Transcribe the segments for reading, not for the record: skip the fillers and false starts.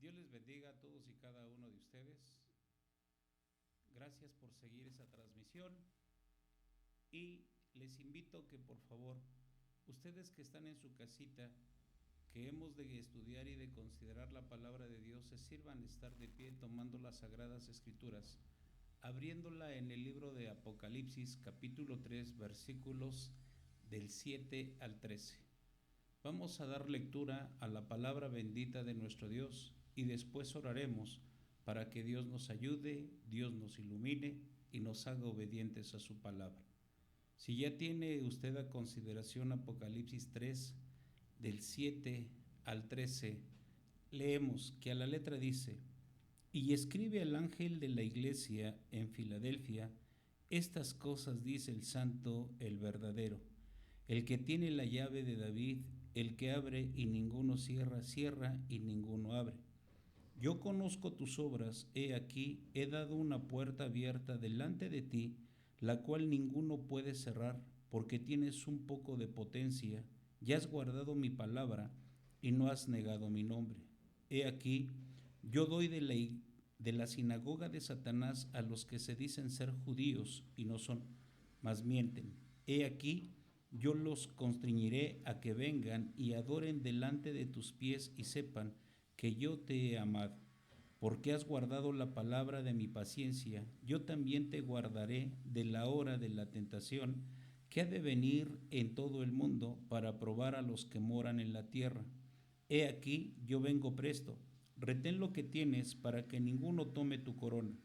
Dios les bendiga a todos y cada uno de ustedes. Gracias por seguir esa transmisión y les invito que por favor, ustedes que están en su casita, que hemos de estudiar y de considerar la palabra de Dios, se sirvan estar de pie tomando las Sagradas Escrituras, abriéndola en el libro de Apocalipsis capítulo 3 versículos del 7 al 13. Vamos a dar lectura a la palabra bendita de nuestro Dios y después oraremos para que Dios nos ayude, Dios nos ilumine y nos haga obedientes a su palabra. Si ya tiene usted a consideración Apocalipsis 3, del 7 al 13, leemos que a la letra dice: y escribe al ángel de la iglesia en Filadelfia, estas cosas dice el santo, el verdadero, el que tiene la llave de David, el que abre y ninguno cierra, cierra y ninguno abre. Yo conozco tus obras, he aquí, he dado una puerta abierta delante de ti, la cual ninguno puede cerrar, porque tienes un poco de potencia, ya has guardado mi palabra y no has negado mi nombre. He aquí, yo doy de la sinagoga de Satanás a los que se dicen ser judíos y no son, mas mienten. He aquí, yo los constreñiré a que vengan y adoren delante de tus pies y sepan que yo te he amado. Porque has guardado la palabra de mi paciencia, yo también te guardaré de la hora de la tentación que ha de venir en todo el mundo para probar a los que moran en la tierra. He aquí, yo vengo presto. Retén lo que tienes para que ninguno tome tu corona.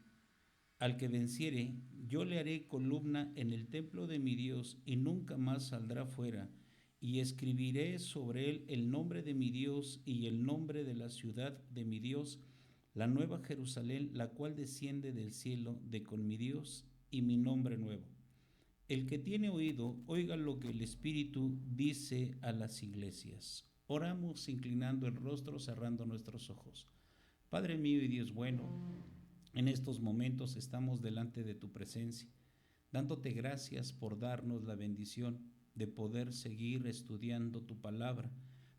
Al que venciere, yo le haré columna en el templo de mi Dios y nunca más saldrá fuera, y escribiré sobre él el nombre de mi Dios y el nombre de la ciudad de mi Dios, la nueva Jerusalén, la cual desciende del cielo de con mi Dios, y mi nombre nuevo. El que tiene oído, oiga lo que el Espíritu dice a las iglesias. Oramos inclinando el rostro, cerrando nuestros ojos. Padre mío y Dios bueno, en estos momentos estamos delante de tu presencia, dándote gracias por darnos la bendición de poder seguir estudiando tu palabra,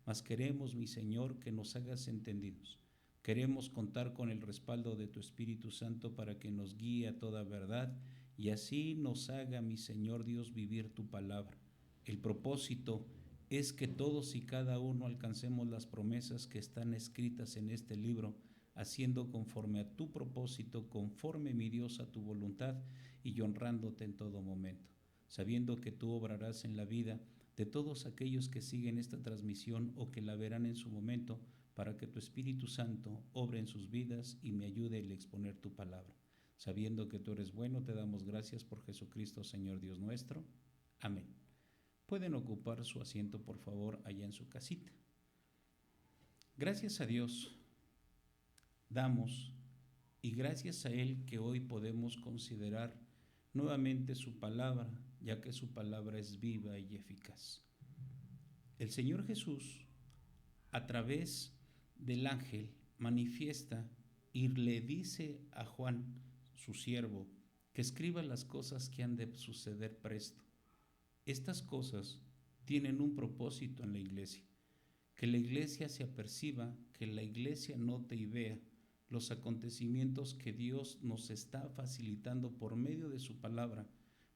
mas queremos, mi Señor, que nos hagas entendidos. Queremos contar con el respaldo de tu Espíritu Santo para que nos guíe a toda verdad y así nos haga, mi Señor Dios, vivir tu palabra. El propósito es que todos y cada uno alcancemos las promesas que están escritas en este libro, haciendo conforme a tu propósito, conforme, mi Dios, a tu voluntad y honrándote en todo momento, sabiendo que tú obrarás en la vida de todos aquellos que siguen esta transmisión o que la verán en su momento, para que tu Espíritu Santo obre en sus vidas y me ayude a exponer tu palabra. Sabiendo que tú eres bueno, te damos gracias por Jesucristo, Señor Dios nuestro. Amén. Pueden ocupar su asiento, por favor, allá en su casita. Gracias a Dios damos y gracias a Él que hoy podemos considerar nuevamente su palabra, ya que su palabra es viva y eficaz. El Señor Jesús, a través del ángel, manifiesta y le dice a Juan, su siervo, que escriba las cosas que han de suceder presto. Estas cosas tienen un propósito en la iglesia, que la iglesia se aperciba, que la iglesia note y vea los acontecimientos que Dios nos está facilitando por medio de su palabra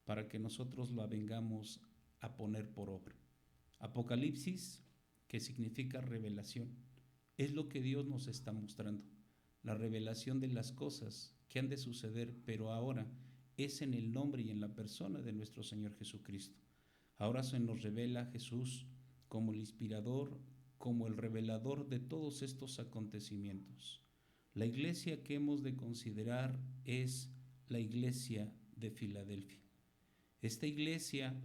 para que nosotros la vengamos a poner por obra. Apocalipsis, que significa revelación, es lo que Dios nos está mostrando, la revelación de las cosas que han de suceder, pero ahora es en el nombre y en la persona de nuestro Señor Jesucristo. Ahora se nos revela Jesús como el inspirador, como el revelador de todos estos acontecimientos. La iglesia que hemos de considerar es la iglesia de Filadelfia. Esta iglesia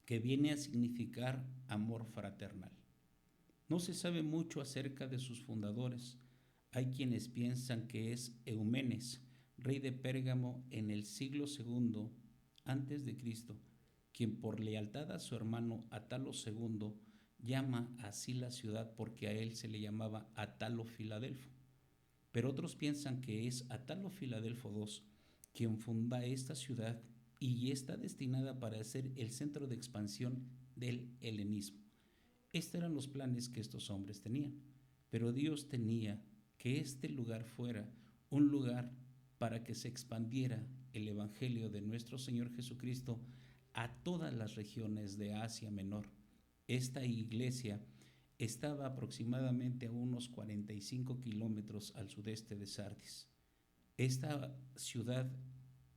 que viene a significar amor fraternal. No se sabe mucho acerca de sus fundadores. Hay quienes piensan que es Eumenes, rey de Pérgamo en el siglo II antes de Cristo, quien por lealtad a su hermano Atalo II llama así la ciudad porque a él se le llamaba Atalo Filadelfo. Pero otros piensan que es Atalo Filadelfo II quien funda esta ciudad y está destinada para ser el centro de expansión del helenismo. Estos eran los planes que estos hombres tenían, pero Dios tenía que este lugar fuera un lugar para que se expandiera el Evangelio de nuestro Señor Jesucristo a todas las regiones de Asia Menor. Esta iglesia estaba aproximadamente a unos 45 kilómetros al sudeste de Sardis. Esta ciudad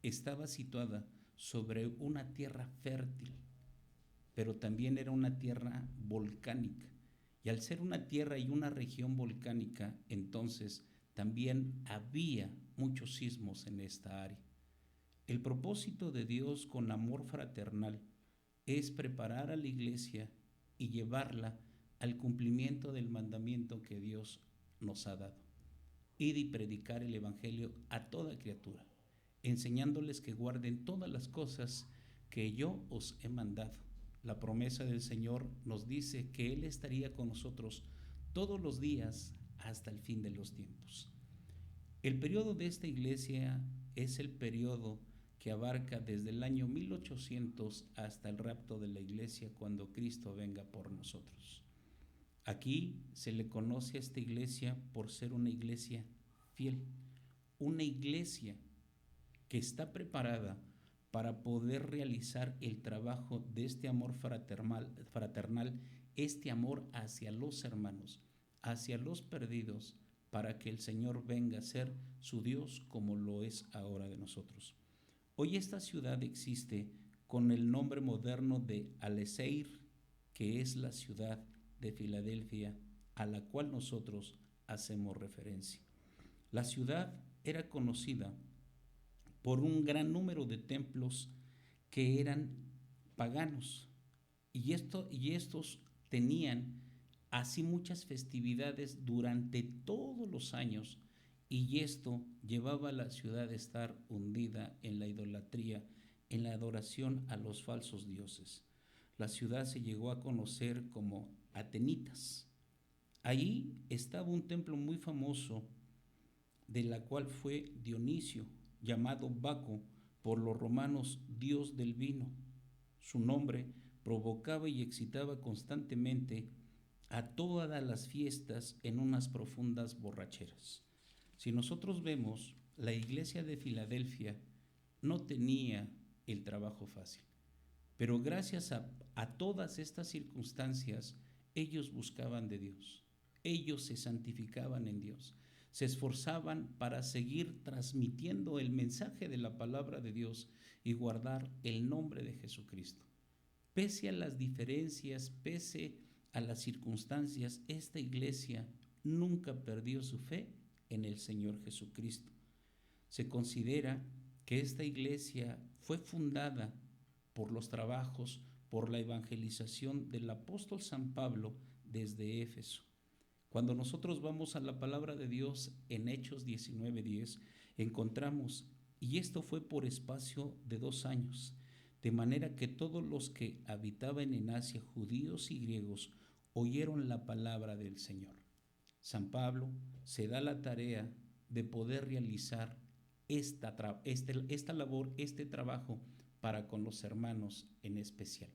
estaba situada sobre una tierra fértil, pero también era una tierra volcánica. Y al ser una tierra y una región volcánica, entonces también había muchos sismos en esta área. El propósito de Dios con amor fraternal es preparar a la iglesia y llevarla al cumplimiento del mandamiento que Dios nos ha dado. Ir y predicar el Evangelio a toda criatura, enseñándoles que guarden todas las cosas que yo os he mandado. La promesa del Señor nos dice que Él estaría con nosotros todos los días hasta el fin de los tiempos. El periodo de esta iglesia es el periodo que abarca desde el año 1800 hasta el rapto de la iglesia, cuando Cristo venga por nosotros. Aquí se le conoce a esta iglesia por ser una iglesia fiel, una iglesia que está preparada para poder realizar el trabajo de este amor fraternal, este amor hacia los hermanos, hacia los perdidos, para que el Señor venga a ser su Dios como lo es ahora de nosotros. Hoy esta ciudad existe con el nombre moderno de Al-Ezeir, que es la ciudad de Filadelfia a la cual nosotros hacemos referencia. La ciudad era conocida por un gran número de templos que eran paganos, y estos tenían así muchas festividades durante todos los años, y esto llevaba a la ciudad a estar hundida en la idolatría, en la adoración a los falsos dioses. La ciudad se llegó a conocer como Atenitas. Allí estaba un templo muy famoso, de la cual fue Dionisio, llamado Baco por los romanos dios del vino. Su nombre provocaba y excitaba constantemente a todas las fiestas en unas profundas borracheras. Si nosotros vemos, la iglesia de Filadelfia no tenía el trabajo fácil, pero gracias a todas estas circunstancias, ellos buscaban de Dios, ellos se santificaban en Dios, se esforzaban para seguir transmitiendo el mensaje de la palabra de Dios y guardar el nombre de Jesucristo. Pese a las diferencias, pese a las circunstancias, esta iglesia nunca perdió su fe en el Señor Jesucristo. Se considera que esta iglesia fue fundada por los trabajos, por la evangelización del apóstol San Pablo desde Éfeso. Cuando nosotros vamos a la palabra de Dios en Hechos 19:10, encontramos, y esto fue por espacio de 2 años, de manera que todos los que habitaban en Asia, judíos y griegos, oyeron la palabra del Señor. San Pablo se da la tarea de poder realizar esta labor, este trabajo para con los hermanos en especial.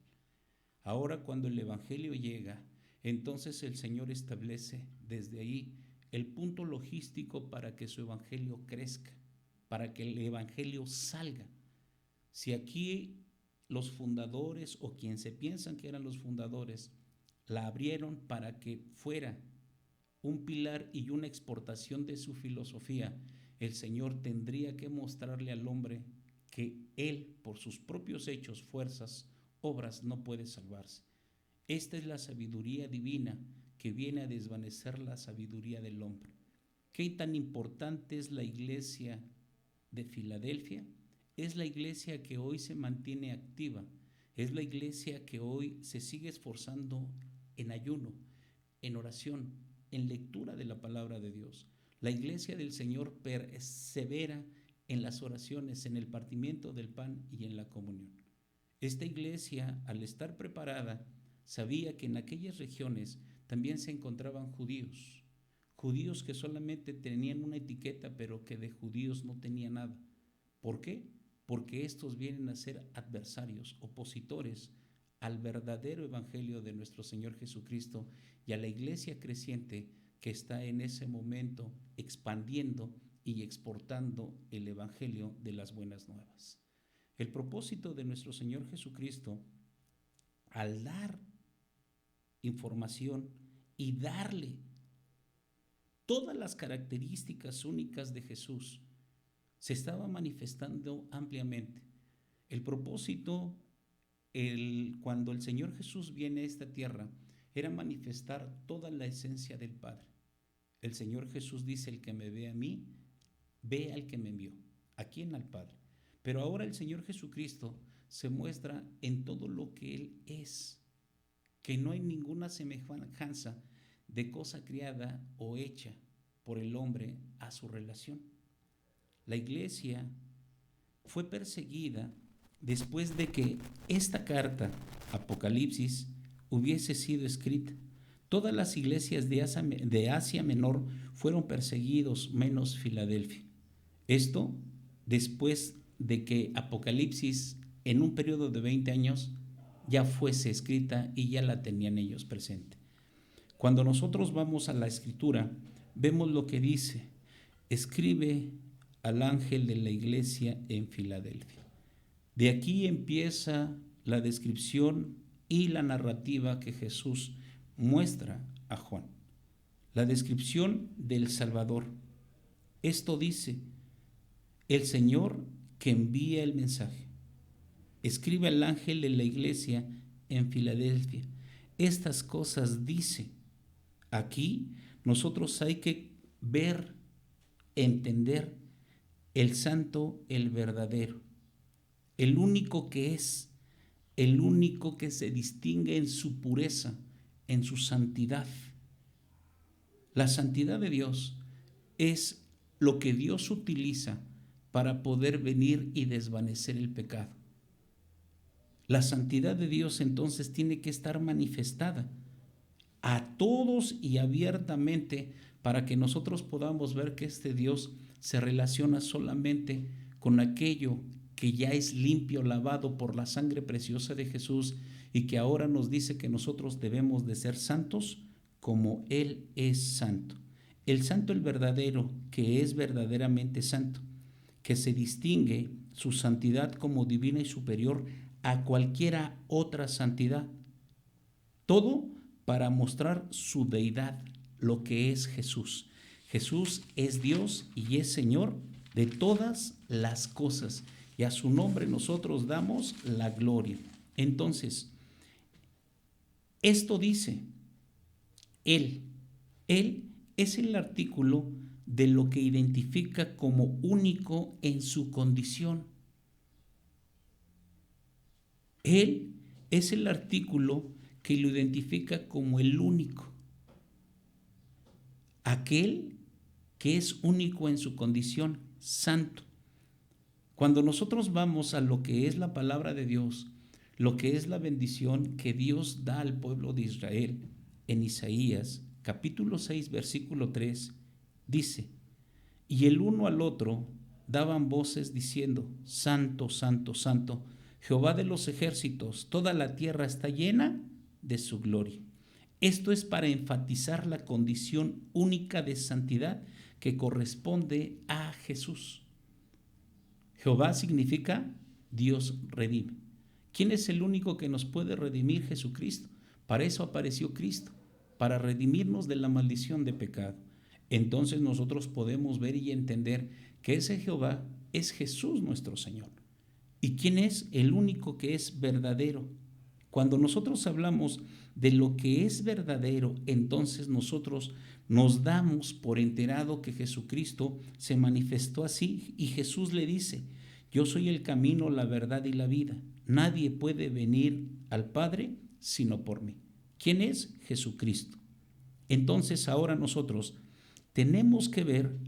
Ahora, cuando el Evangelio llega, entonces el Señor establece desde ahí el punto logístico para que su Evangelio crezca, para que el Evangelio salga. Si aquí los fundadores, o quien se piensan que eran los fundadores, la abrieron para que fuera un pilar y una exportación de su filosofía, el Señor tendría que mostrarle al hombre que él, por sus propios hechos, fuerzas, obras, no puede salvarse. Esta es la sabiduría divina que viene a desvanecer la sabiduría del hombre. ¿Qué tan importante es la iglesia de Filadelfia? Es la iglesia que hoy se mantiene activa, es la iglesia que hoy se sigue esforzando en ayuno, en oración, en lectura de la palabra de Dios. La iglesia del Señor persevera en las oraciones, en el partimiento del pan y en la comunión. Esta iglesia, al estar preparada, sabía que en aquellas regiones también se encontraban judíos que solamente tenían una etiqueta, pero que de judíos no tenían nada. ¿Por qué? Porque estos vienen a ser adversarios, opositores al verdadero evangelio de nuestro Señor Jesucristo y a la iglesia creciente que está en ese momento expandiendo y exportando el Evangelio de las buenas nuevas. El propósito de nuestro Señor Jesucristo, al dar información y darle todas las características únicas de Jesús, se estaba manifestando ampliamente. El propósito, cuando el Señor Jesús viene a esta tierra, era manifestar toda la esencia del Padre. El Señor Jesús dice: el que me ve a mí, ve al que me envió. ¿A quién? Al Padre. Pero ahora el Señor Jesucristo se muestra en todo lo que Él es, que no hay ninguna semejanza de cosa criada o hecha por el hombre a su relación. La iglesia fue perseguida después de que esta carta, Apocalipsis, hubiese sido escrita. Todas las iglesias de Asia Menor fueron perseguidos, menos Filadelfia. Esto después de que Apocalipsis, en un periodo de 20 años, ya fuese escrita y ya la tenían ellos presente. Cuando nosotros vamos a la Escritura, vemos lo que dice: escribe al ángel de la iglesia en Filadelfia. De aquí empieza la descripción y la narrativa que Jesús muestra a Juan. La descripción del Salvador. Esto dice: el Señor que envía el mensaje. Escribe al ángel de la iglesia en Filadelfia. Estas cosas dice. Aquí nosotros hay que ver, entender el santo, el verdadero, el único que es, el único que se distingue en su pureza, en su santidad. La santidad de Dios es lo que Dios utiliza para poder venir y desvanecer el pecado. La santidad de Dios entonces tiene que estar manifestada a todos y abiertamente, para que nosotros podamos ver que este Dios se relaciona solamente con aquello que ya es limpio, lavado por la sangre preciosa de Jesús, y que ahora nos dice que nosotros debemos de ser santos como Él es santo. El santo, el verdadero, que es verdaderamente santo, que se distingue su santidad como divina y superior a cualquiera otra santidad. Todo para mostrar su deidad, lo que es Jesús. Jesús es Dios y es Señor de todas las cosas, y a su nombre nosotros damos la gloria. Entonces, esto dice, Él es el artículo de lo que identifica como único en su condición. Él es el artículo que lo identifica como el único, aquel que es único en su condición, santo. Cuando nosotros vamos a lo que es la palabra de Dios, lo que es la bendición que Dios da al pueblo de Israel, en Isaías capítulo 6 versículo 3, dice: y el uno al otro daban voces diciendo: Santo, Santo, Santo, Jehová de los ejércitos, toda la tierra está llena de su gloria. Esto es para enfatizar la condición única de santidad que corresponde a Jesús. Jehová significa Dios redime. ¿Quién es el único que nos puede redimir? Jesucristo. Para eso apareció Cristo, para redimirnos de la maldición de pecado. Entonces nosotros podemos ver y entender que ese Jehová es Jesús nuestro Señor. ¿Y quién es el único que es verdadero? Cuando nosotros hablamos de lo que es verdadero, entonces nosotros nos damos por enterado que Jesucristo se manifestó así, y Jesús le dice: yo soy el camino, la verdad y la vida. Nadie puede venir al Padre sino por mí. ¿Quién es? Jesucristo. Entonces ahora nosotros tenemos que ver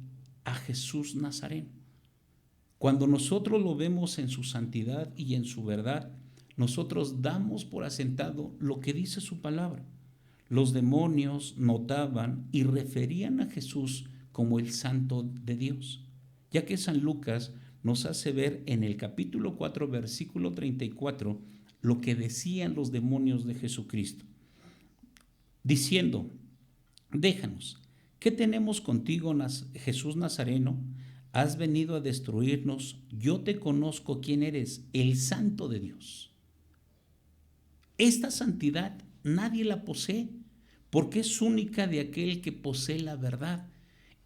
a Jesús Nazareno. Cuando nosotros lo vemos en su santidad y en su verdad, nosotros damos por asentado lo que dice su palabra. Los demonios notaban y referían a Jesús como el Santo de Dios, ya que San Lucas nos hace ver en el capítulo 4, versículo 34, lo que decían los demonios de Jesucristo, diciendo: déjanos, ¿Qué tenemos contigo, Jesús Nazareno? Has venido a destruirnos. Yo te conozco quién eres, el Santo de Dios. Esta santidad nadie la posee, porque es única de aquel que posee la verdad.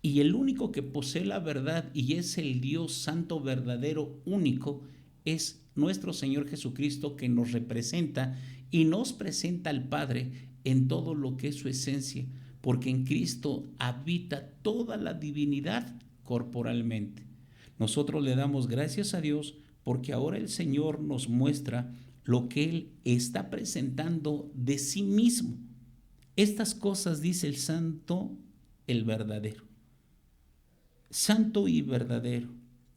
Y el único que posee la verdad y es el Dios santo verdadero único es nuestro Señor Jesucristo, que nos representa y nos presenta al Padre en todo lo que es su esencia, porque en Cristo habita toda la divinidad corporalmente. Nosotros le damos gracias a Dios porque ahora el Señor nos muestra lo que Él está presentando de sí mismo. Estas cosas dice el santo, el verdadero. Santo y verdadero.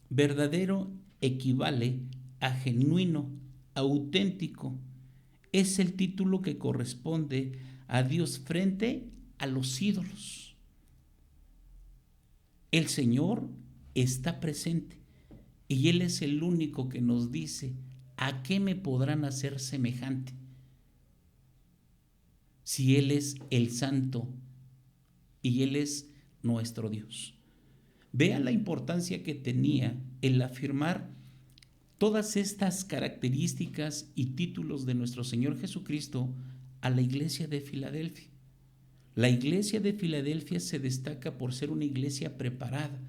Verdadero equivale a genuino, auténtico. Es el título que corresponde a Dios frente a los ídolos. El Señor está presente y Él es el único que nos dice: ¿a qué me podrán hacer semejante? Si Él es el Santo y Él es nuestro Dios. Vea la importancia que tenía el afirmar todas estas características y títulos de nuestro Señor Jesucristo a la iglesia de Filadelfia. La iglesia de Filadelfia se destaca por ser una iglesia preparada,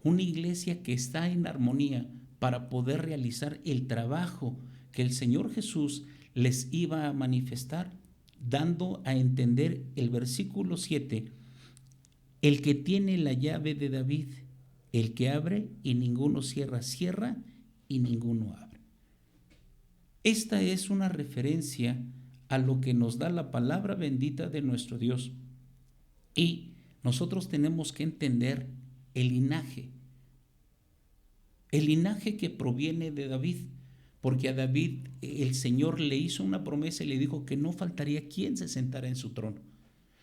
una iglesia que está en armonía para poder realizar el trabajo que el Señor Jesús les iba a manifestar, dando a entender el versículo 7, el que tiene la llave de David, el que abre y ninguno cierra, cierra y ninguno abre. Esta es una referencia a lo que nos da la palabra bendita de nuestro Dios. Y nosotros tenemos que entender el linaje que proviene de David, porque a David el Señor le hizo una promesa y le dijo que no faltaría quien se sentara en su trono.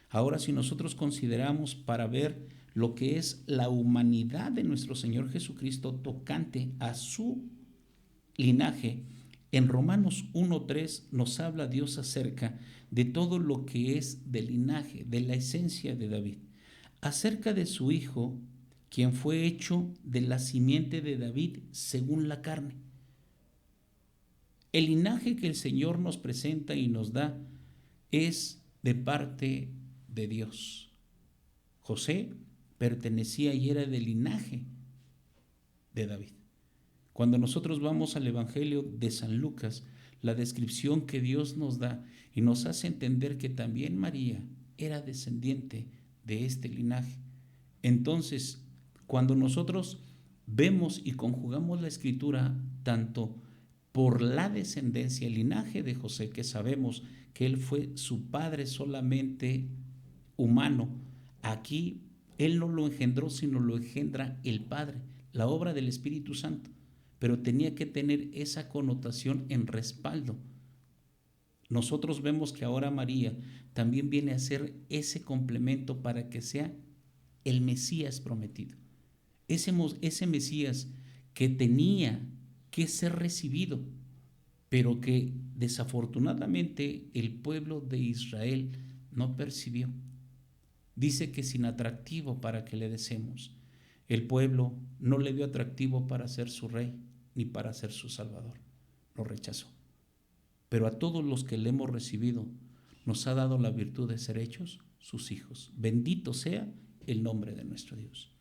Ahora, si nosotros consideramos para ver lo que es la humanidad de nuestro Señor Jesucristo tocante a su linaje, en Romanos 1:3 nos habla Dios acerca de todo lo que es del linaje, de la esencia de David, acerca de su hijo, quien fue hecho de la simiente de David según la carne. El linaje que el Señor nos presenta y nos da es de parte de Dios. José pertenecía y era del linaje de David. Cuando nosotros vamos al Evangelio de San Lucas, la descripción que Dios nos da y nos hace entender que también María era descendiente de este linaje. Entonces, cuando nosotros vemos y conjugamos la Escritura tanto por la descendencia, el linaje de José, que sabemos que él fue su padre solamente humano, aquí él no lo engendró, sino lo engendra el Padre, la obra del Espíritu Santo, pero tenía que tener esa connotación en respaldo. Nosotros vemos que ahora María también viene a ser ese complemento para que sea el Mesías prometido. Ese Mesías que tenía que ser recibido, pero que desafortunadamente el pueblo de Israel no percibió. Dice que es inatractivo para que le deseemos. El pueblo no le vio atractivo para ser su rey ni para ser su salvador. Lo rechazó. Pero a todos los que le hemos recibido nos ha dado la virtud de ser hechos sus hijos. Bendito sea el nombre de nuestro Dios.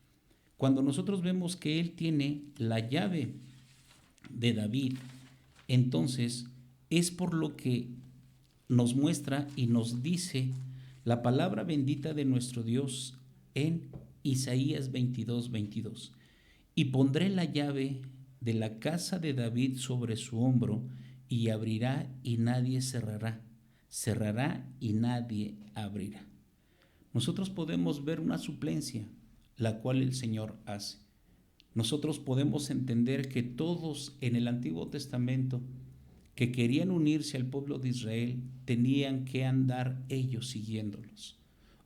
Cuando nosotros vemos que Él tiene la llave de David, entonces es por lo que nos muestra y nos dice la palabra bendita de nuestro Dios en Isaías 22:22. Y pondré la llave de la casa de David sobre su hombro, y abrirá y nadie cerrará, cerrará y nadie abrirá. Nosotros podemos ver una suplencia, la cual el Señor hace. Nosotros podemos entender que todos en el Antiguo Testamento que querían unirse al pueblo de Israel tenían que andar ellos siguiéndolos,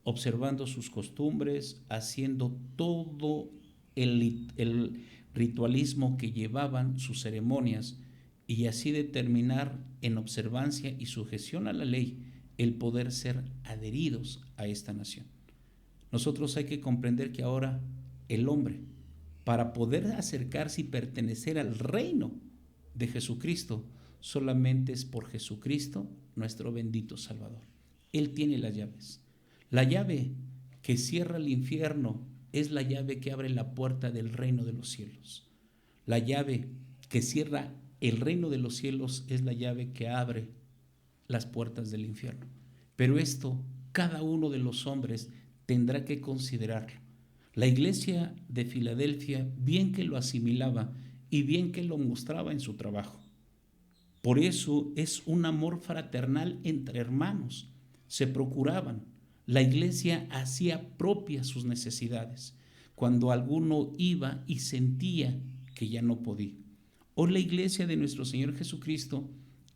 observando sus costumbres, haciendo todo el ritualismo que llevaban, sus ceremonias, y así determinar en observancia y sujeción a la ley el poder ser adheridos a esta nación. nosotros hay que comprender que ahora el hombre, para poder acercarse y pertenecer al reino de Jesucristo, solamente es por Jesucristo, nuestro bendito Salvador. Él tiene las llaves. La llave que cierra el infierno es la llave que abre la puerta del reino de los cielos. La llave que cierra el reino de los cielos es la llave que abre las puertas del infierno. Pero esto cada uno de los hombres tendrá que considerarlo. La iglesia de Filadelfia bien que lo asimilaba y bien que lo mostraba en su trabajo. Por eso es un amor fraternal entre hermanos. Se procuraban. La iglesia hacía propias sus necesidades cuando alguno iba y sentía que ya no podía. Hoy la iglesia de nuestro Señor Jesucristo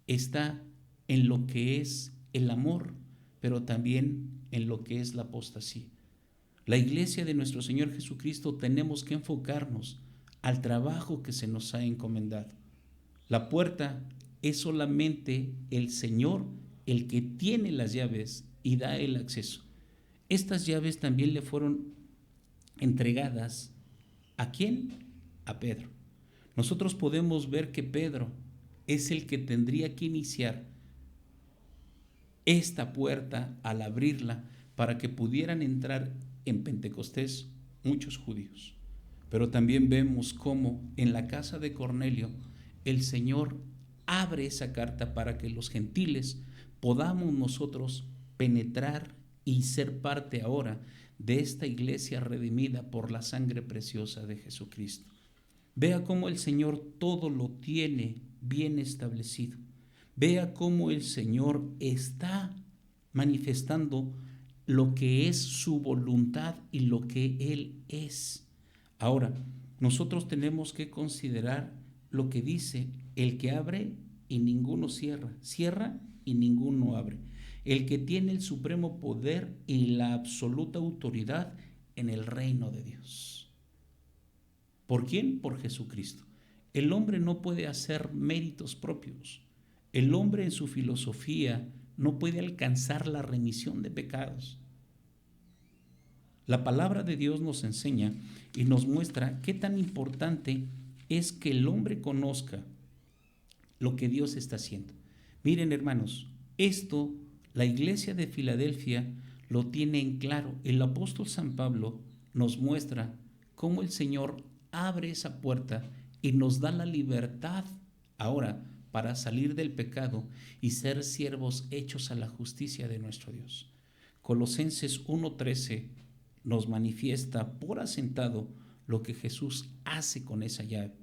está en lo que es el amor, pero también en lo que es la apostasía. La iglesia de nuestro Señor Jesucristo tenemos que enfocarnos al trabajo que se nos ha encomendado. La puerta es solamente el Señor el que tiene las llaves y da el acceso. Estas llaves también le fueron entregadas ¿a quién? A Pedro. Nosotros podemos ver que Pedro es el que tendría que iniciar esta puerta al abrirla para que pudieran entrar en Pentecostés muchos judíos. Pero también vemos cómo en la casa de Cornelio el Señor abre esa carta para que los gentiles podamos nosotros penetrar y ser parte ahora de esta iglesia redimida por la sangre preciosa de Jesucristo. Vea cómo el Señor todo lo tiene bien establecido. Vea cómo el Señor está manifestando lo que es su voluntad y lo que Él es. Ahora, nosotros tenemos que considerar lo que dice: el que abre y ninguno cierra, cierra y ninguno abre. El que tiene el supremo poder y la absoluta autoridad en el reino de Dios. ¿Por quién? Por Jesucristo. El hombre no puede hacer méritos propios. El hombre en su filosofía no puede alcanzar la remisión de pecados. La palabra de Dios nos enseña y nos muestra qué tan importante es que el hombre conozca lo que Dios está haciendo. Miren, hermanos, esto la iglesia de Filadelfia lo tiene en claro. El apóstol San Pablo nos muestra cómo el Señor abre esa puerta y nos da la libertad ahora para salir del pecado y ser siervos hechos a la justicia de nuestro Dios. Colosenses 1:13 nos manifiesta por asentado lo que Jesús hace con esa llave,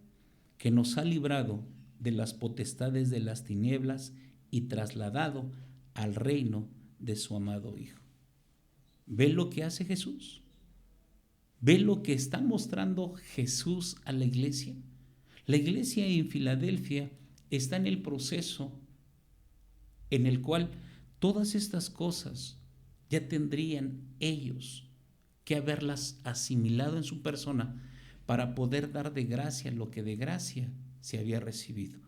que nos ha librado de las potestades de las tinieblas y trasladado al reino de su amado Hijo. ¿Ve lo que hace Jesús? ¿Ve lo que está mostrando Jesús a la iglesia? La iglesia en Filadelfia está en el proceso en el cual todas estas cosas ya tendrían ellos que haberlas asimilado en su persona para poder dar de gracia lo que de gracia se había recibido.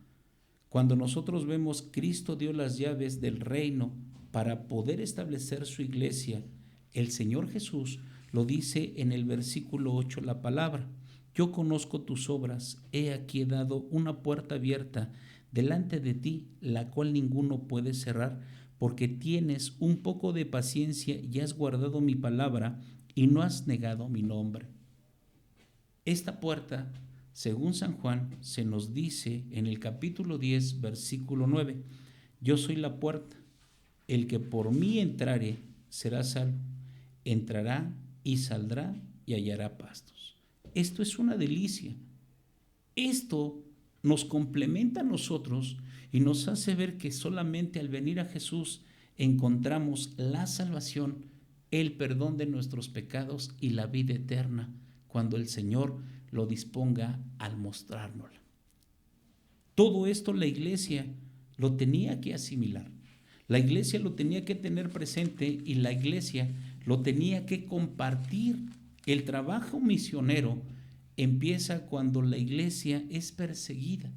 Cuando nosotros vemos Cristo dio las llaves del reino para poder establecer su iglesia, el Señor Jesús lo dice en el versículo 8 la palabra: yo conozco tus obras, he aquí he dado una puerta abierta delante de ti, la cual ninguno puede cerrar, porque tienes un poco de paciencia y has guardado mi palabra y no has negado mi nombre. Esta puerta, según San Juan, se nos dice en el capítulo 10, versículo 9, yo soy la puerta, el que por mí entrare será salvo, entrará y saldrá y hallará pastos. Esto es una delicia. Esto nos complementa a nosotros y nos hace ver que solamente al venir a Jesús encontramos la salvación, el perdón de nuestros pecados y la vida eterna, cuando el Señor lo disponga al mostrárnosla. Todo esto la iglesia lo tenía que asimilar. La iglesia lo tenía que tener presente y la iglesia lo tenía que compartir. El trabajo misionero empieza cuando la iglesia es perseguida.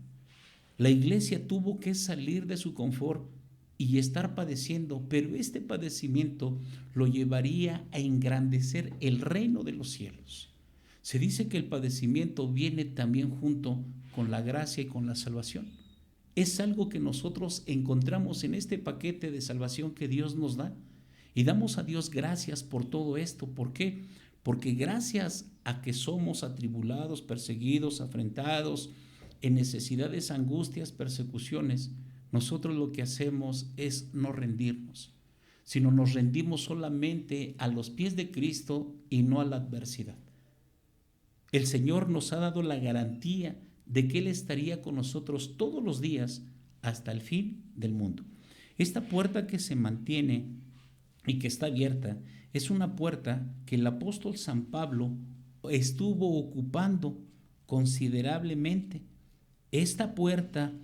La iglesia tuvo que salir de su confort y estar padeciendo, pero este padecimiento lo llevaría a engrandecer el reino de los cielos. Se dice que el padecimiento viene también junto con la gracia y con la salvación. Es algo que nosotros encontramos en este paquete de salvación que Dios nos da. Y damos a Dios gracias por todo esto. ¿Por qué? Porque gracias a que somos atribulados, perseguidos, afrentados, en necesidades, angustias, persecuciones, nosotros lo que hacemos es no rendirnos, sino nos rendimos solamente a los pies de Cristo y no a la adversidad. El Señor nos ha dado la garantía de que Él estaría con nosotros todos los días hasta el fin del mundo. Esta puerta que se mantiene y que está abierta es una puerta que el apóstol San Pablo estuvo ocupando considerablemente. Esta puerta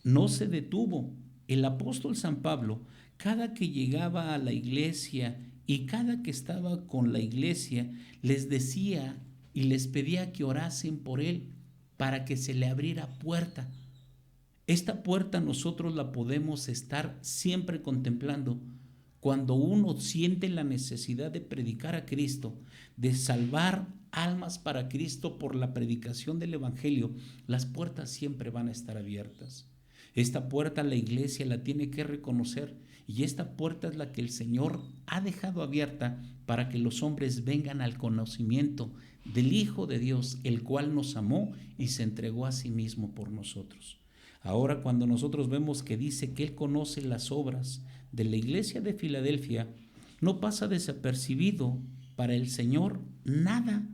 no se detuvo. El apóstol San Pablo, cada que llegaba a la iglesia y cada que estaba con la iglesia, les decía y les pedía que orasen por él para que se le abriera puerta. Esta puerta nosotros la podemos estar siempre contemplando cuando uno siente la necesidad de predicar a Cristo, de salvar almas para Cristo por la predicación del Evangelio. Las puertas siempre van a estar abiertas. Esta puerta la iglesia la tiene que reconocer, y esta puerta es la que el Señor ha dejado abierta para que los hombres vengan al conocimiento del Hijo de Dios, el cual nos amó y se entregó a sí mismo por nosotros. Ahora, cuando nosotros vemos que dice que Él conoce las obras de la iglesia de Filadelfia, no pasa desapercibido para el Señor nada.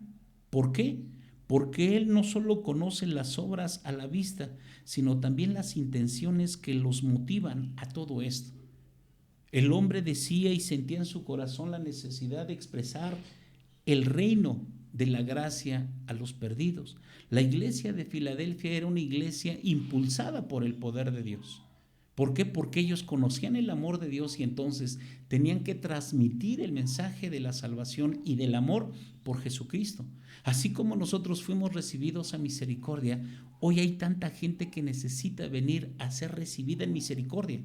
¿Por qué? Porque Él no solo conoce las obras a la vista, sino también las intenciones que los motivan a todo esto. El hombre decía y sentía en su corazón la necesidad de expresar el reino de la gracia a los perdidos. La iglesia de Filadelfia era una iglesia impulsada por el poder de Dios. ¿Por qué? Porque ellos conocían el amor de Dios y entonces tenían que transmitir el mensaje de la salvación y del amor por Jesucristo. Así como nosotros fuimos recibidos a misericordia, hoy hay tanta gente que necesita venir a ser recibida en misericordia.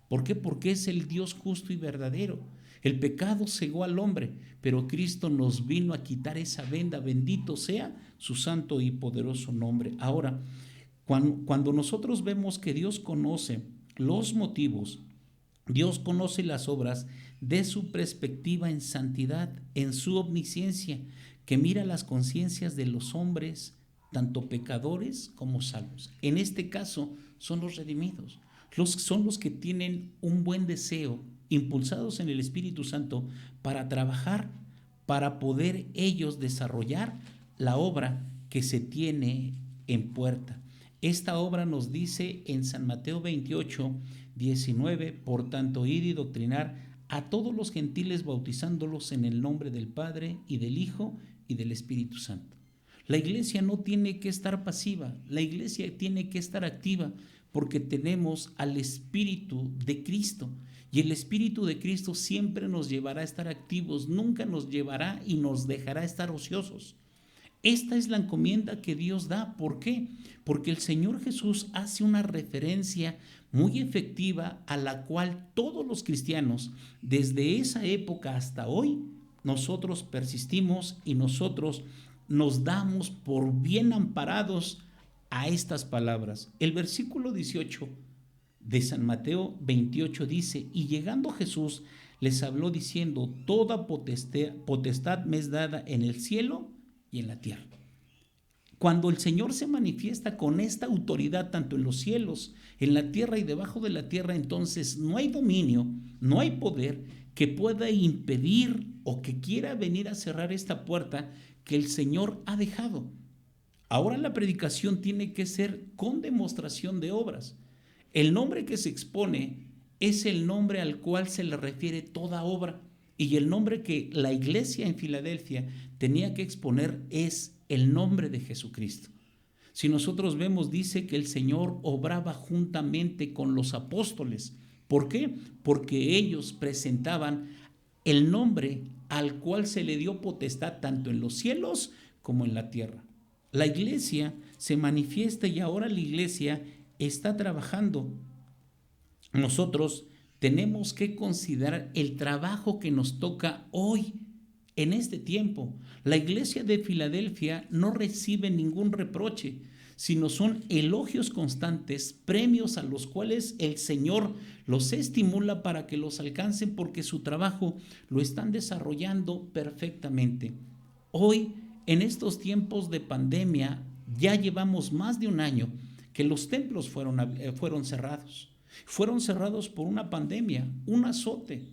¿Por qué? Porque es el Dios justo y verdadero. El pecado cegó al hombre, pero Cristo nos vino a quitar esa venda. Bendito sea su santo y poderoso nombre. Ahora, cuando nosotros vemos que Dios conoce los motivos, Dios conoce las obras de su perspectiva en santidad, en su omnisciencia, que mira las conciencias de los hombres, tanto pecadores como salvos. En este caso son los redimidos, son los que tienen un buen deseo, impulsados en el Espíritu Santo, para trabajar, para poder ellos desarrollar la obra que se tiene en puerta. Esta obra nos dice en San Mateo 28, 19, por tanto, id y doctrinar a todos los gentiles bautizándolos en el nombre del Padre y del Hijo y del Espíritu Santo. La iglesia no tiene que estar pasiva, la iglesia tiene que estar activa porque tenemos al Espíritu de Cristo. Y el Espíritu de Cristo siempre nos llevará a estar activos, nunca nos llevará y nos dejará estar ociosos. Esta es la encomienda que Dios da. ¿Por qué? Porque el Señor Jesús hace una referencia muy efectiva a la cual todos los cristianos, desde esa época hasta hoy, nosotros persistimos y nosotros nos damos por bien amparados a estas palabras. El versículo 18 de San Mateo 28 dice: y llegando Jesús les habló diciendo: toda potestad me es dada en el cielo y en la tierra. Cuando el Señor se manifiesta con esta autoridad tanto en los cielos, en la tierra y debajo de la tierra, entonces no hay dominio, no hay poder que pueda impedir o que quiera venir a cerrar esta puerta que el Señor ha dejado. Ahora la predicación tiene que ser con demostración de obras. El nombre que se expone es el nombre al cual se le refiere toda obra, y el nombre que la iglesia en Filadelfia tenía que exponer es el nombre de Jesucristo. Si nosotros vemos, dice que el Señor obraba juntamente con los apóstoles. ¿Por qué? Porque ellos presentaban el nombre al cual se le dio potestad tanto en los cielos como en la tierra. La iglesia se manifiesta y ahora la iglesia está trabajando. Nosotros tenemos que considerar el trabajo que nos toca hoy, en este tiempo. La iglesia de Filadelfia no recibe ningún reproche, sino son elogios constantes, premios a los cuales el Señor los estimula para que los alcancen porque su trabajo lo están desarrollando perfectamente. Hoy, en estos tiempos de pandemia, ya llevamos más de un año que los templos fueron cerrados. Fueron cerrados por una pandemia, un azote,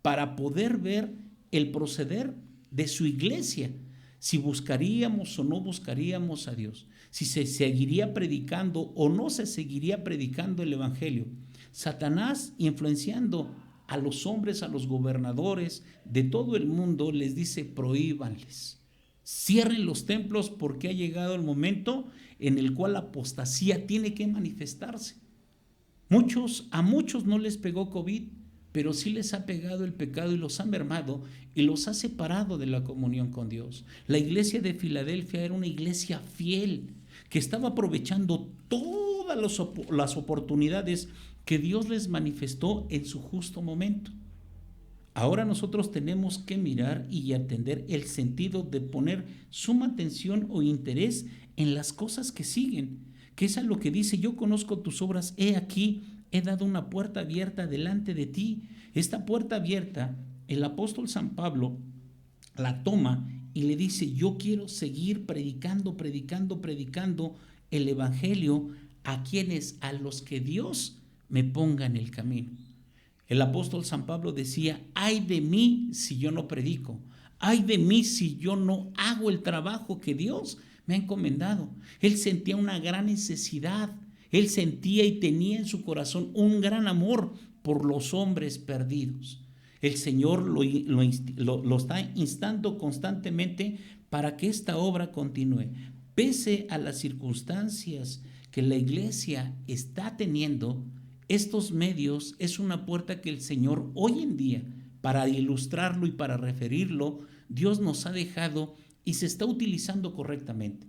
para poder ver el proceder de su iglesia, si buscaríamos o no buscaríamos a Dios, si se seguiría predicando o no se seguiría predicando el evangelio. Satanás, influenciando a los hombres, a los gobernadores de todo el mundo, les dice: prohíbanles, cierren los templos, porque ha llegado el momento en el cual la apostasía tiene que manifestarse. A muchos no les pegó COVID, pero sí les ha pegado el pecado y los ha mermado y los ha separado de la comunión con Dios. La iglesia de Filadelfia era una iglesia fiel que estaba aprovechando todas las oportunidades que Dios les manifestó en su justo momento. Ahora nosotros tenemos que mirar y atender el sentido de poner suma atención o interés en las cosas que siguen, que es a lo que dice: yo conozco tus obras, he aquí, he dado una puerta abierta delante de ti. Esta puerta abierta, el apóstol San Pablo la toma y le dice: yo quiero seguir predicando el evangelio a los que Dios me ponga en el camino. El apóstol San Pablo decía: ay de mí si yo no predico, ay de mí si yo no hago el trabajo que Dios me ha encomendado. Él sentía una gran necesidad, él sentía y tenía en su corazón un gran amor por los hombres perdidos. El Señor lo está instando constantemente para que esta obra continúe. Pese a las circunstancias que la iglesia está teniendo, estos medios es una puerta que el Señor hoy en día, para ilustrarlo y para referirlo, Dios nos ha dejado y se está utilizando correctamente.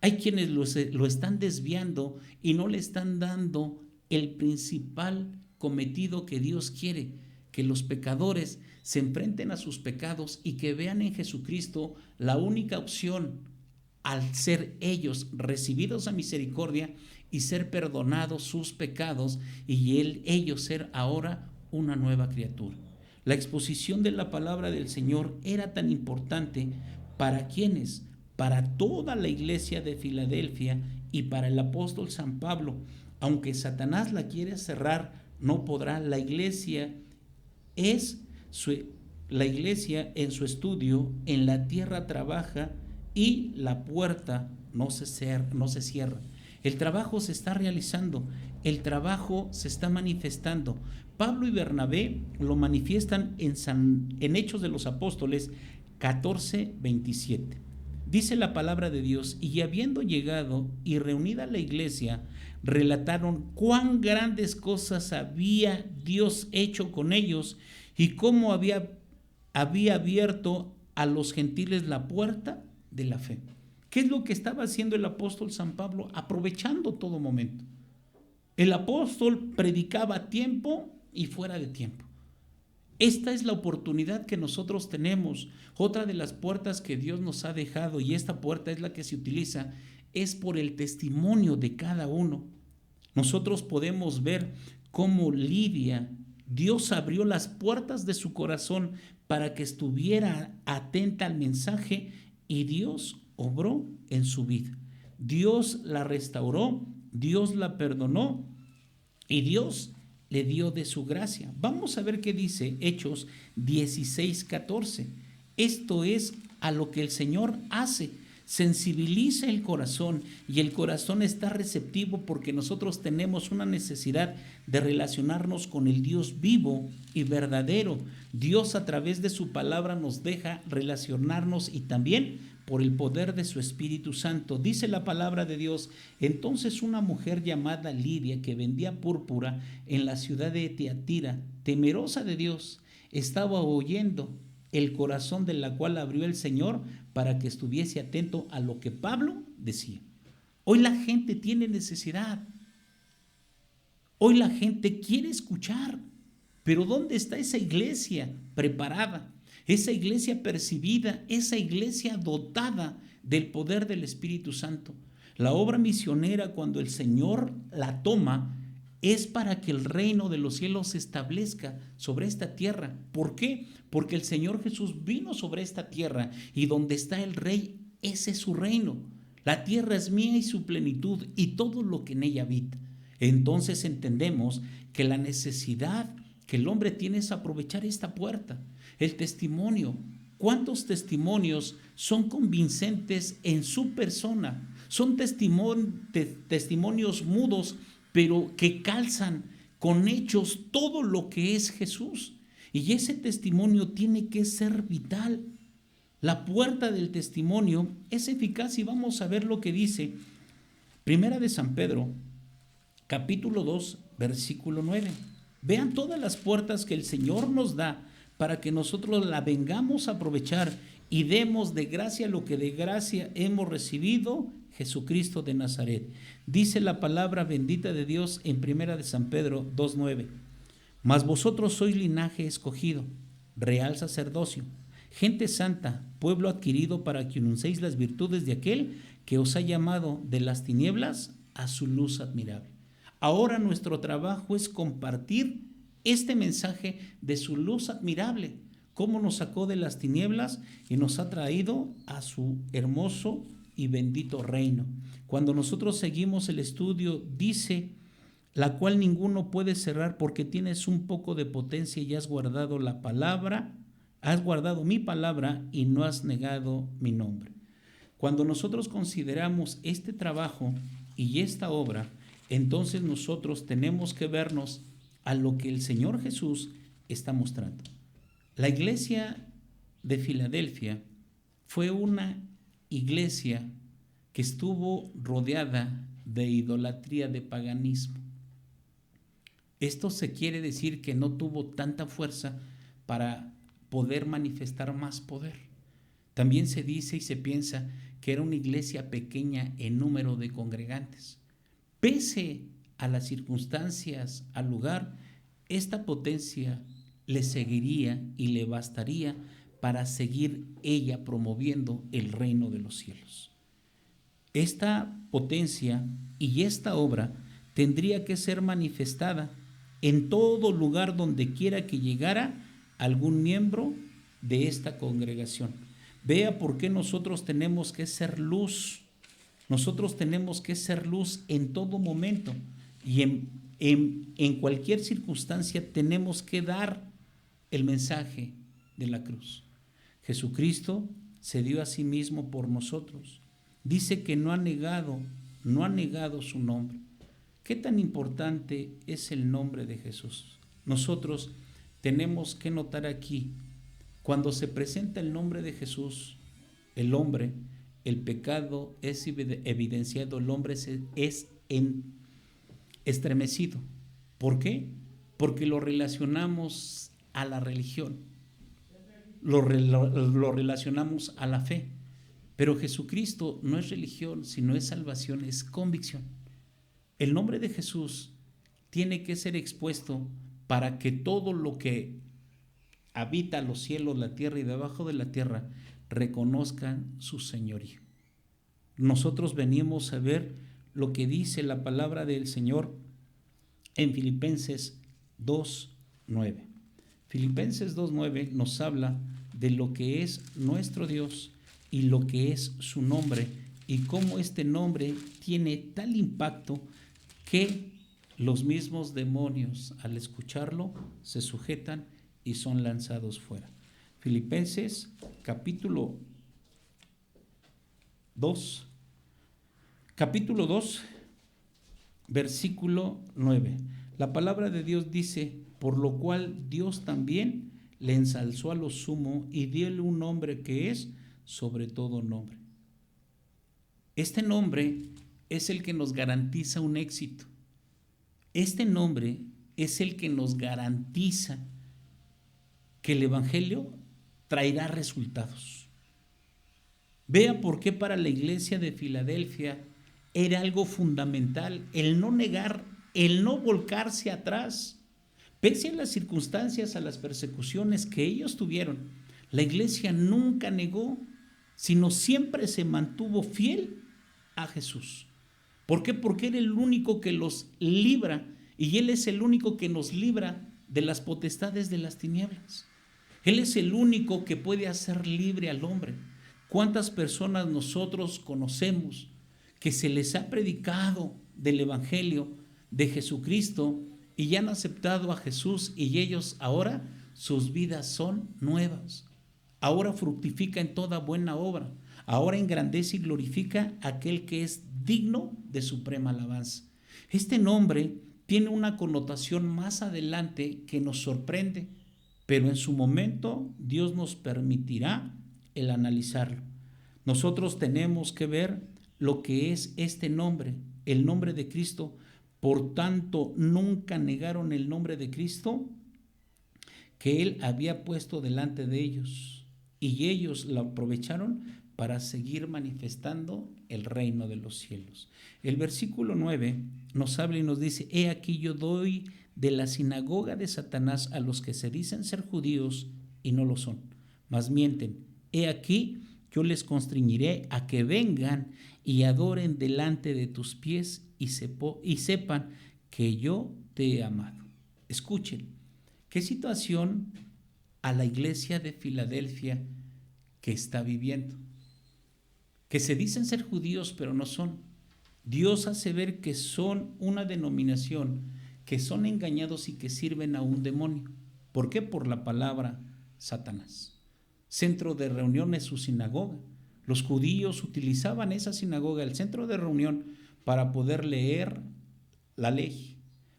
Hay quienes lo están desviando y no le están dando el principal cometido que Dios quiere: que los pecadores se enfrenten a sus pecados y que vean en Jesucristo la única opción, al ser ellos recibidos a misericordia y ser perdonados sus pecados, y ellos ser ahora una nueva criatura. La exposición de la palabra del Señor era tan importante para quienes, para toda la iglesia de Filadelfia y para el apóstol San Pablo. Aunque Satanás la quiere cerrar, no podrá. La iglesia en su estudio, en la tierra trabaja y la puerta no se cierra. El trabajo se está realizando, el trabajo se está manifestando. Pablo y Bernabé lo manifiestan en Hechos de los Apóstoles 14:27. Dice la palabra de Dios: y habiendo llegado y reunida la iglesia, relataron cuán grandes cosas había Dios hecho con ellos y cómo había abierto a los gentiles la puerta de la fe. ¿Qué es lo que estaba haciendo el apóstol San Pablo? Aprovechando todo momento. El apóstol predicaba a tiempo y fuera de tiempo. Esta es la oportunidad que nosotros tenemos. Otra de las puertas que Dios nos ha dejado, y esta puerta es la que se utiliza, es por el testimonio de cada uno. Nosotros podemos ver cómo Lidia, Dios abrió las puertas de su corazón para que estuviera atenta al mensaje, y Dios obró en su vida. Dios la restauró, Dios la perdonó y Dios le dio de su gracia. Vamos a ver qué dice Hechos 16:14. Esto es a lo que el Señor hace: sensibiliza el corazón, y el corazón está receptivo porque nosotros tenemos una necesidad de relacionarnos con el Dios vivo y verdadero. Dios, a través de su palabra, nos deja relacionarnos, y también por el poder de su Espíritu Santo. Dice la palabra de Dios: entonces una mujer llamada Lidia, que vendía púrpura en la ciudad de Tiatira, temerosa de Dios, estaba oyendo el corazón, de la cual abrió el Señor para que estuviese atento a lo que Pablo decía. Hoy la gente tiene necesidad. Hoy la gente quiere escuchar. Pero ¿dónde está esa iglesia preparada? Esa iglesia percibida, esa iglesia dotada del poder del Espíritu Santo. La obra misionera, cuando el Señor la toma, es para que el reino de los cielos se establezca sobre esta tierra. ¿Por qué? Porque el Señor Jesús vino sobre esta tierra y donde está el Rey, ese es su reino. La tierra es mía y su plenitud y todo lo que en ella habita. Entonces entendemos que la necesidad que el hombre tiene es aprovechar esta puerta. El testimonio. ¿Cuántos testimonios son convincentes en su persona? Son testimonios mudos, pero que calzan con hechos todo lo que es Jesús. Y ese testimonio tiene que ser vital. La puerta del testimonio es eficaz y vamos a ver lo que dice Primera de San Pedro, capítulo 2, versículo 9. Vean todas las puertas que el Señor nos da para que nosotros la vengamos a aprovechar y demos de gracia lo que de gracia hemos recibido, Jesucristo de Nazaret. Dice la palabra bendita de Dios en Primera de San Pedro 2:9. Mas vosotros sois linaje escogido, real sacerdocio, gente santa, pueblo adquirido para que anunciéis las virtudes de aquel que os ha llamado de las tinieblas a su luz admirable. Ahora nuestro trabajo es compartir este mensaje de su luz admirable, cómo nos sacó de las tinieblas y nos ha traído a su hermoso y bendito reino. Cuando nosotros seguimos el estudio, dice, la cual ninguno puede cerrar porque tienes un poco de potencia y has guardado la palabra, has guardado mi palabra y no has negado mi nombre. Cuando nosotros consideramos este trabajo y esta obra, entonces nosotros tenemos que vernos a lo que el Señor Jesús está mostrando. La iglesia de Filadelfia fue una iglesia que estuvo rodeada de idolatría, de paganismo. Esto se quiere decir que no tuvo tanta fuerza para poder manifestar más poder. También se dice y se piensa que era una iglesia pequeña en número de congregantes. Pese a las circunstancias, al lugar, esta potencia le seguiría y le bastaría para seguir ella promoviendo el reino de los cielos. Esta potencia y esta obra tendría que ser manifestada en todo lugar donde quiera que llegara algún miembro de esta congregación. Vea por qué nosotros tenemos que ser luz. Nosotros tenemos que ser luz en todo momento y en cualquier circunstancia tenemos que dar el mensaje de la cruz. Jesucristo se dio a sí mismo por nosotros. Dice que no ha negado su nombre. ¿Qué tan importante es el nombre de Jesús? Nosotros tenemos que notar aquí, cuando se presenta el nombre de Jesús, el hombre, el pecado es evidenciado, el hombre es estremecido. ¿Por qué? Porque lo relacionamos a la religión, lo relacionamos a la fe. Pero Jesucristo no es religión, sino es salvación, es convicción. El nombre de Jesús tiene que ser expuesto para que todo lo que habita los cielos, la tierra y debajo de la tierra reconozcan su señorío. Nosotros venimos a ver lo que dice la palabra del Señor en Filipenses 2:9. Filipenses 2:9 nos habla de lo que es nuestro Dios y lo que es su nombre y cómo este nombre tiene tal impacto que los mismos demonios al escucharlo se sujetan y son lanzados fuera. Filipenses capítulo 2, versículo 9. La palabra de Dios dice, por lo cual Dios también le ensalzó a lo sumo y diole un nombre que es sobre todo nombre. Este nombre es el que nos garantiza un éxito. Este nombre es el que nos garantiza que el Evangelio traerá resultados. Vea por qué para la iglesia de Filadelfia era algo fundamental el no negar, el no volcarse atrás. Pese a las circunstancias, a las persecuciones que ellos tuvieron, la iglesia nunca negó, sino siempre se mantuvo fiel a Jesús. ¿Por qué? Porque Él es el único que los libra y Él es el único que nos libra de las potestades de las tinieblas. Él es el único que puede hacer libre al hombre. ¿Cuántas personas nosotros conocemos que se les ha predicado del Evangelio de Jesucristo y ya han aceptado a Jesús y ellos ahora sus vidas son nuevas? Ahora fructifica en toda buena obra. Ahora engrandece y glorifica a aquel que es digno de suprema alabanza. Este nombre tiene una connotación más adelante que nos sorprende, pero en su momento Dios nos permitirá el analizarlo. Nosotros tenemos que ver lo que es este nombre, el nombre de Cristo. Por tanto, nunca negaron el nombre de Cristo que Él había puesto delante de ellos, y ellos lo aprovecharon para seguir manifestando el reino de los cielos. El versículo 9 nos habla y nos dice: he aquí yo doy de la sinagoga de Satanás a los que se dicen ser judíos y no lo son, mas mienten. He aquí yo les constreñiré a que vengan y adoren delante de tus pies y sepan que yo te he amado. Escuchen, qué situación a la iglesia de Filadelfia que está viviendo, que se dicen ser judíos pero no son. Dios hace ver que son una denominación, que son engañados y que sirven a un demonio. ¿Por qué? Por la palabra Satanás. Centro de reunión es su sinagoga. Los judíos utilizaban esa sinagoga, el centro de reunión, para poder leer la ley,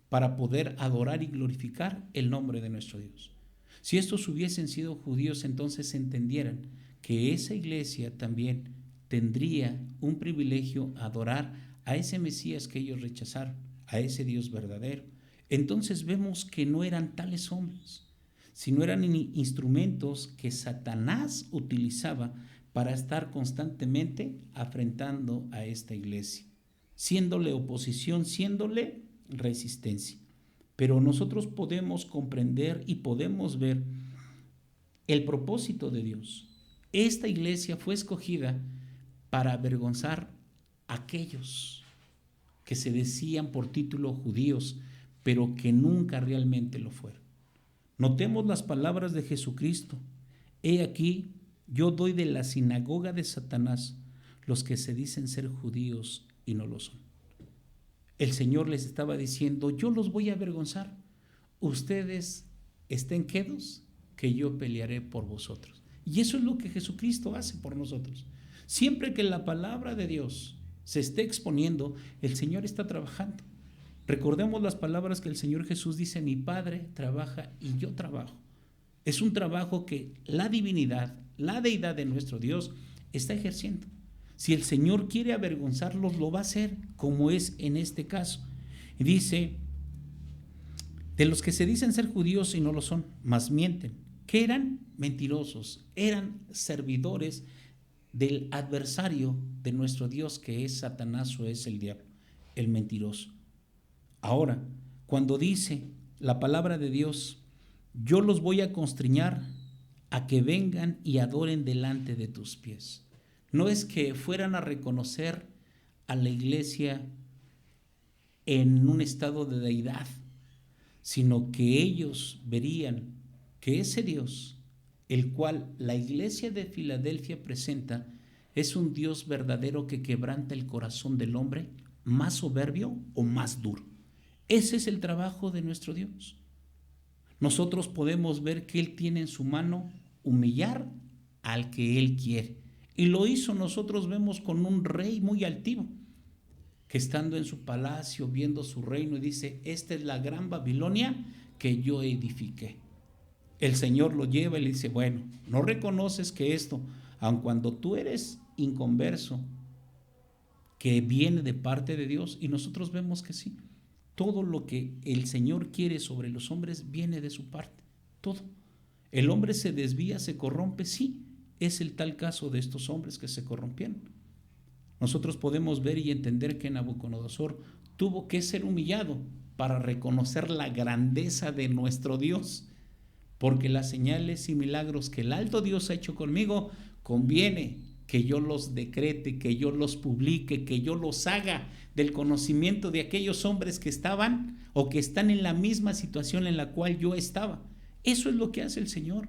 para poder adorar y glorificar el nombre de nuestro Dios. Si estos hubiesen sido judíos, entonces entendieran que esa iglesia también tendría un privilegio adorar a ese Mesías que ellos rechazaron, a ese Dios verdadero. Entonces vemos que no eran tales hombres, sino eran instrumentos que Satanás utilizaba para estar constantemente afrentando a esta iglesia, siéndole oposición, siéndole resistencia. Pero nosotros podemos comprender y podemos ver el propósito de Dios. Esta iglesia fue escogida para avergonzar a aquellos que se decían por título judíos, pero que nunca realmente lo fueron. Notemos las palabras de Jesucristo: he aquí, yo doy de la sinagoga de Satanás los que se dicen ser judíos y no lo son. El Señor les estaba diciendo: yo los voy a avergonzar. Ustedes estén quedos, que yo pelearé por vosotros. Y eso es lo que Jesucristo hace por nosotros. Siempre que la palabra de Dios se esté exponiendo, el Señor está trabajando. Recordemos las palabras que el Señor Jesús dice: mi Padre trabaja y yo trabajo. Es un trabajo que la divinidad, la deidad de nuestro Dios está ejerciendo. Si el Señor quiere avergonzarlos, lo va a hacer, como es en este caso. Y dice: de los que se dicen ser judíos y no lo son, mas mienten. ¿Qué eran? Mentirosos. Eran servidores del adversario de nuestro Dios, que es Satanás, o es el diablo, el mentiroso. Ahora, cuando dice la palabra de Dios: yo los voy a constreñar a que vengan y adoren delante de tus pies, no es que fueran a reconocer a la iglesia en un estado de deidad, sino que ellos verían que ese Dios, el cual la iglesia de Filadelfia presenta, es un Dios verdadero que quebranta el corazón del hombre más soberbio o más duro. Ese es el trabajo de nuestro Dios. Nosotros podemos ver que Él tiene en su mano humillar al que Él quiere. Y lo hizo, nosotros vemos, con un rey muy altivo, que estando en su palacio viendo su reino, y dice: esta es la gran Babilonia que yo edifiqué. El Señor lo lleva y le dice: bueno, no reconoces que esto, aun cuando tú eres inconverso, que viene de parte de Dios. Y nosotros vemos que sí, todo lo que el Señor quiere sobre los hombres viene de su parte, todo. El hombre se desvía, se corrompe, sí, es el tal caso de estos hombres que se corrompieron. Nosotros podemos ver y entender que Nabucodonosor tuvo que ser humillado para reconocer la grandeza de nuestro Dios, porque las señales y milagros que el alto Dios ha hecho conmigo, conviene que yo los decrete, que yo los publique, que yo los haga del conocimiento de aquellos hombres que estaban o que están en la misma situación en la cual yo estaba. Eso es lo que hace el Señor.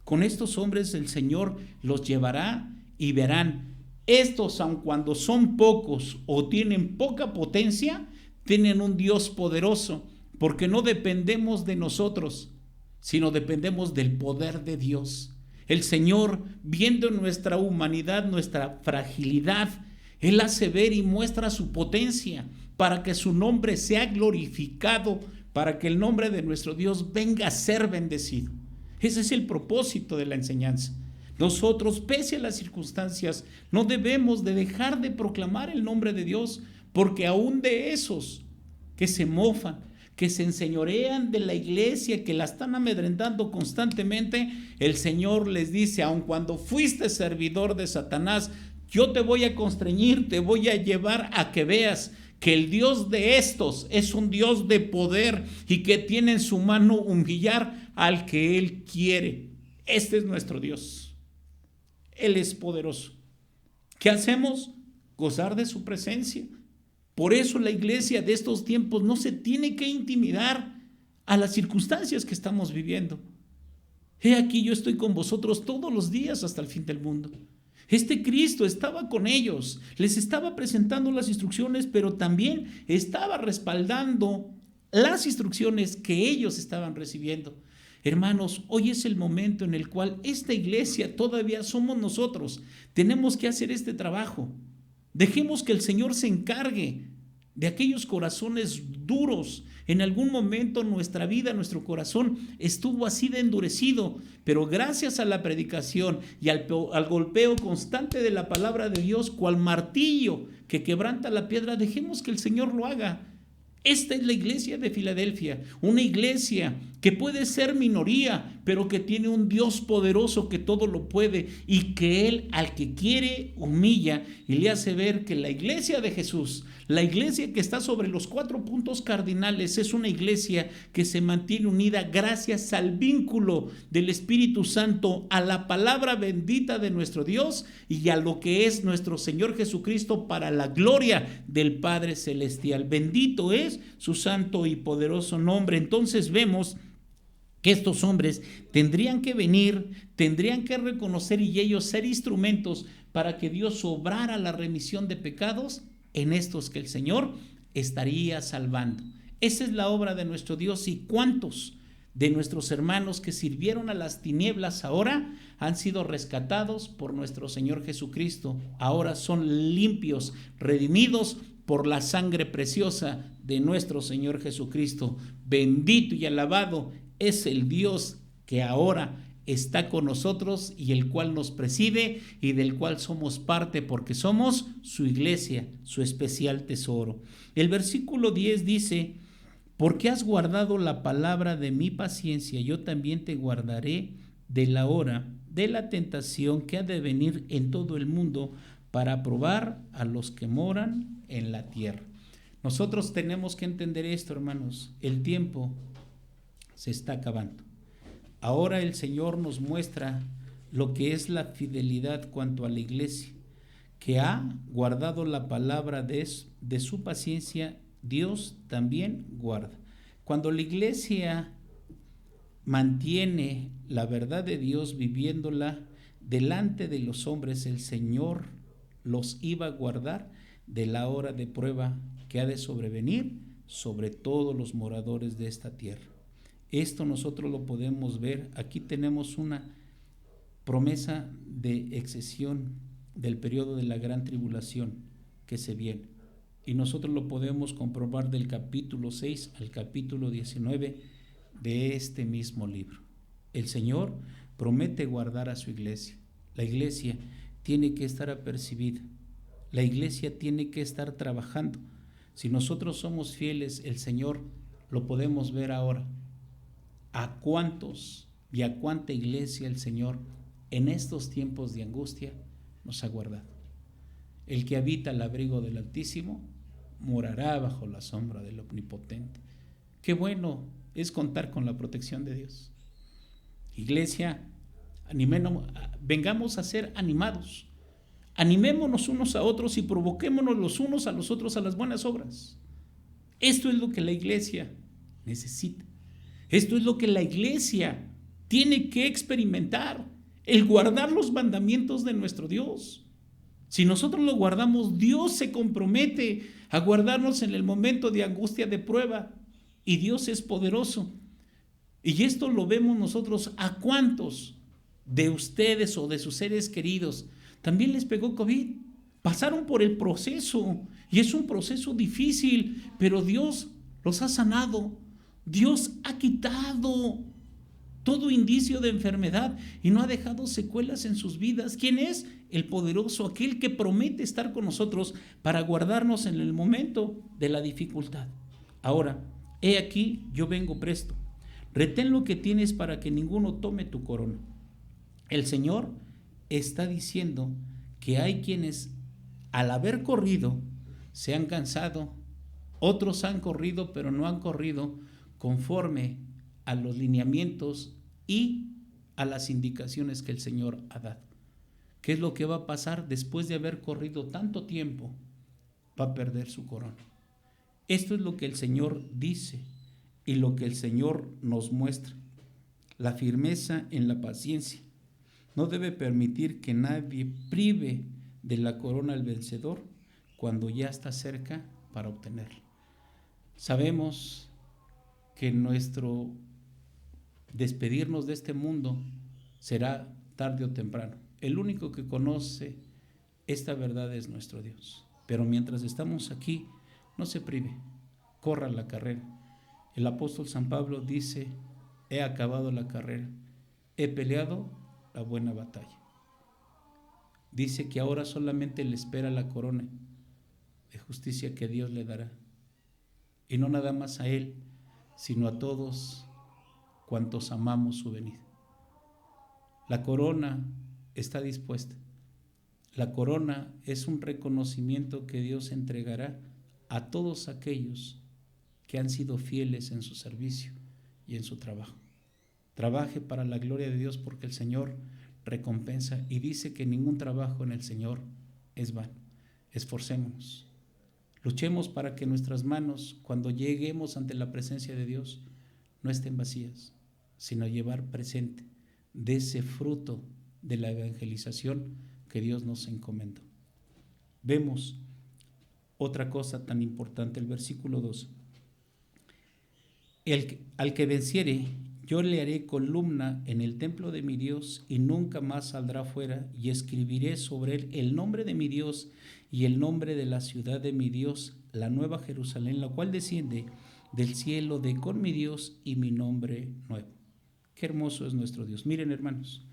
Con estos hombres el Señor los llevará y verán. Estos, aun cuando son pocos o tienen poca potencia, tienen un Dios poderoso, porque no dependemos de nosotros, sino dependemos del poder de Dios. El Señor, viendo nuestra humanidad, nuestra fragilidad, Él hace ver y muestra su potencia para que su nombre sea glorificado, para que el nombre de nuestro Dios venga a ser bendecido. Ese es el propósito de la enseñanza. Nosotros, pese a las circunstancias, no debemos de dejar de proclamar el nombre de Dios, porque aún de esos que se mofan, que se enseñorean de la iglesia, que la están amedrentando constantemente, el Señor les dice: aun cuando fuiste servidor de Satanás, yo te voy a constreñir, te voy a llevar a que veas que el Dios de estos es un Dios de poder y que tiene en su mano humillar al que Él quiere. Este es nuestro Dios. Él es poderoso. ¿Qué hacemos? Gozar de su presencia. Por eso la iglesia de estos tiempos no se tiene que intimidar a las circunstancias que estamos viviendo. He aquí, yo estoy con vosotros todos los días hasta el fin del mundo. Este Cristo estaba con ellos, les estaba presentando las instrucciones, pero también estaba respaldando las instrucciones que ellos estaban recibiendo. Hermanos, hoy es el momento en el cual esta iglesia todavía somos nosotros. Tenemos que hacer este trabajo. Dejemos que el Señor se encargue de aquellos corazones duros. En algún momento en nuestra vida, nuestro corazón estuvo así de endurecido, pero gracias a la predicación y al golpeo constante de la palabra de Dios, cual martillo que quebranta la piedra, dejemos que el Señor lo haga. Esta es la iglesia de Filadelfia, una iglesia que puede ser minoría, pero que tiene un Dios poderoso que todo lo puede y que Él al que quiere humilla y le hace ver que la iglesia de Jesús, la iglesia que está sobre los 4 puntos cardinales, es una iglesia que se mantiene unida gracias al vínculo del Espíritu Santo, a la palabra bendita de nuestro Dios y a lo que es nuestro Señor Jesucristo, para la gloria del Padre Celestial. Bendito es su santo y poderoso nombre. Entonces vemos que estos hombres tendrían que venir, tendrían que reconocer y ellos ser instrumentos para que Dios obrara la remisión de pecados en estos que el Señor estaría salvando. Esa es la obra de nuestro Dios. ¿Y cuántos de nuestros hermanos que sirvieron a las tinieblas ahora han sido rescatados por nuestro Señor Jesucristo? Ahora son limpios, redimidos por la sangre preciosa de nuestro Señor Jesucristo. Bendito y alabado es el Dios que ahora está con nosotros y el cual nos preside y del cual somos parte, porque somos su iglesia, su especial tesoro. El versículo 10 dice: porque has guardado la palabra de mi paciencia, yo también te guardaré de la hora de la tentación que ha de venir en todo el mundo para probar a los que moran en la tierra. Nosotros tenemos que entender esto, hermanos. El tiempo se está acabando. Ahora el Señor nos muestra lo que es la fidelidad cuanto a la iglesia, que ha guardado la palabra de su paciencia. Dios también guarda. Cuando la iglesia mantiene la verdad de Dios viviéndola delante de los hombres, el Señor los iba a guardar de la hora de prueba que ha de sobrevenir sobre todos los moradores de esta tierra. Esto nosotros lo podemos ver. Aquí tenemos una promesa de excesión del periodo de la gran tribulación que se viene. Y nosotros lo podemos comprobar del capítulo 6 al capítulo 19 de este mismo libro. El Señor promete guardar a su iglesia. La iglesia tiene que estar apercibida. La iglesia tiene que estar trabajando. Si nosotros somos fieles, el Señor lo podemos ver ahora. ¿A cuántos y a cuánta iglesia el Señor en estos tiempos de angustia nos ha guardado? El que habita al abrigo del Altísimo morará bajo la sombra del Omnipotente. Qué bueno es contar con la protección de Dios. Iglesia, vengamos a ser animados. Animémonos unos a otros y provoquémonos los unos a los otros a las buenas obras. Esto es lo que la iglesia necesita. Esto es lo que la iglesia tiene que experimentar, el guardar los mandamientos de nuestro Dios. Si nosotros lo guardamos, Dios se compromete a guardarnos en el momento de angustia, de prueba, y Dios es poderoso. Y esto lo vemos nosotros. ¿A cuántos de ustedes o de sus seres queridos también les pegó COVID? Pasaron por el proceso y es un proceso difícil, pero Dios los ha sanado. Dios ha quitado todo indicio de enfermedad y no ha dejado secuelas en sus vidas. ¿Quién es? El poderoso, aquel que promete estar con nosotros para guardarnos en el momento de la dificultad. Ahora, he aquí, yo vengo presto. Retén lo que tienes para que ninguno tome tu corona. El Señor está diciendo que hay quienes, al haber corrido, se han cansado. Otros han corrido, pero no han corrido conforme a los lineamientos y a las indicaciones que el Señor ha dado. ¿Qué es lo que va a pasar después de haber corrido tanto tiempo? Va a perder su corona. Esto es lo que el Señor dice y lo que el Señor nos muestra. La firmeza en la paciencia. No debe permitir que nadie prive de la corona al vencedor cuando ya está cerca para obtenerla. Sabemos que nuestro despedirnos de este mundo será tarde o temprano. El único que conoce esta verdad es nuestro Dios. Pero mientras estamos aquí, no se prive, corra la carrera. El apóstol San Pablo dice: he acabado la carrera, he peleado la buena batalla. Dice que ahora solamente le espera la corona de justicia que Dios le dará. Y no nada más a él, sino a todos cuantos amamos su venida. La corona está dispuesta. La corona es un reconocimiento que Dios entregará a todos aquellos que han sido fieles en su servicio y en su trabajo. Trabaje para la gloria de Dios, porque el Señor recompensa y dice que ningún trabajo en el Señor es vano. Esforcémonos. Luchemos para que nuestras manos, cuando lleguemos ante la presencia de Dios, no estén vacías, sino llevar presente de ese fruto de la evangelización que Dios nos encomendó. Vemos otra cosa tan importante, el versículo 2. Al que venciere, yo le haré columna en el templo de mi Dios y nunca más saldrá fuera, y escribiré sobre él el nombre de mi Dios y el nombre de la ciudad de mi Dios, la nueva Jerusalén, la cual desciende del cielo de con mi Dios y mi nombre nuevo. Qué hermoso es nuestro Dios. Miren, hermanos,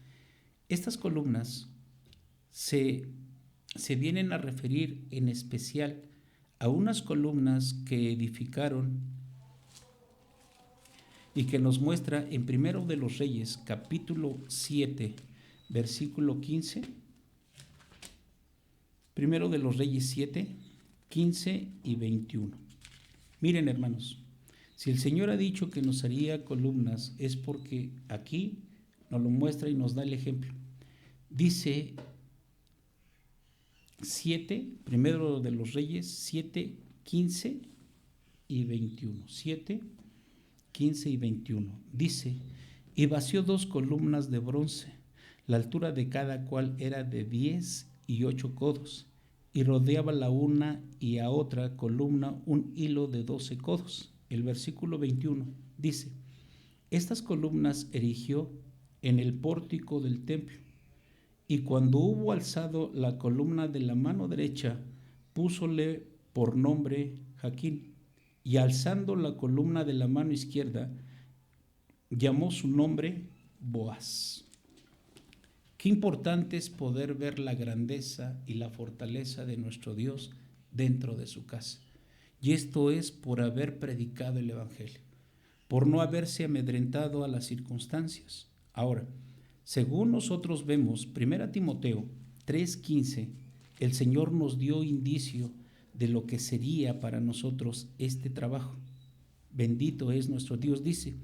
estas columnas se vienen a referir en especial a unas columnas que edificaron y que nos muestra en Primero de los Reyes, capítulo 7, versículo 15. Primero de los Reyes 7, 15 y 21. Miren, hermanos, si el Señor ha dicho que nos haría columnas, es porque aquí nos lo muestra y nos da el ejemplo. Dice 7, Primero de los Reyes 7, 15 y 21. 7, 15 y 21. Dice: y vació 2 columnas de bronce, la altura de cada cual era de 10 y 8 codos, y rodeaba la una y a otra columna un hilo de 12 codos. El versículo 21 dice: estas columnas erigió en el pórtico del templo, y cuando hubo alzado la columna de la mano derecha, púsole por nombre Jaquín, y alzando la columna de la mano izquierda, llamó su nombre Boaz. Qué importante es poder ver la grandeza y la fortaleza de nuestro Dios dentro de su casa. Y esto es por haber predicado el Evangelio, por no haberse amedrentado a las circunstancias. Ahora, según nosotros vemos, 1 Timoteo 3:15, el Señor nos dio indicio de lo que sería para nosotros este trabajo. bendito es nuestro Dios, dice,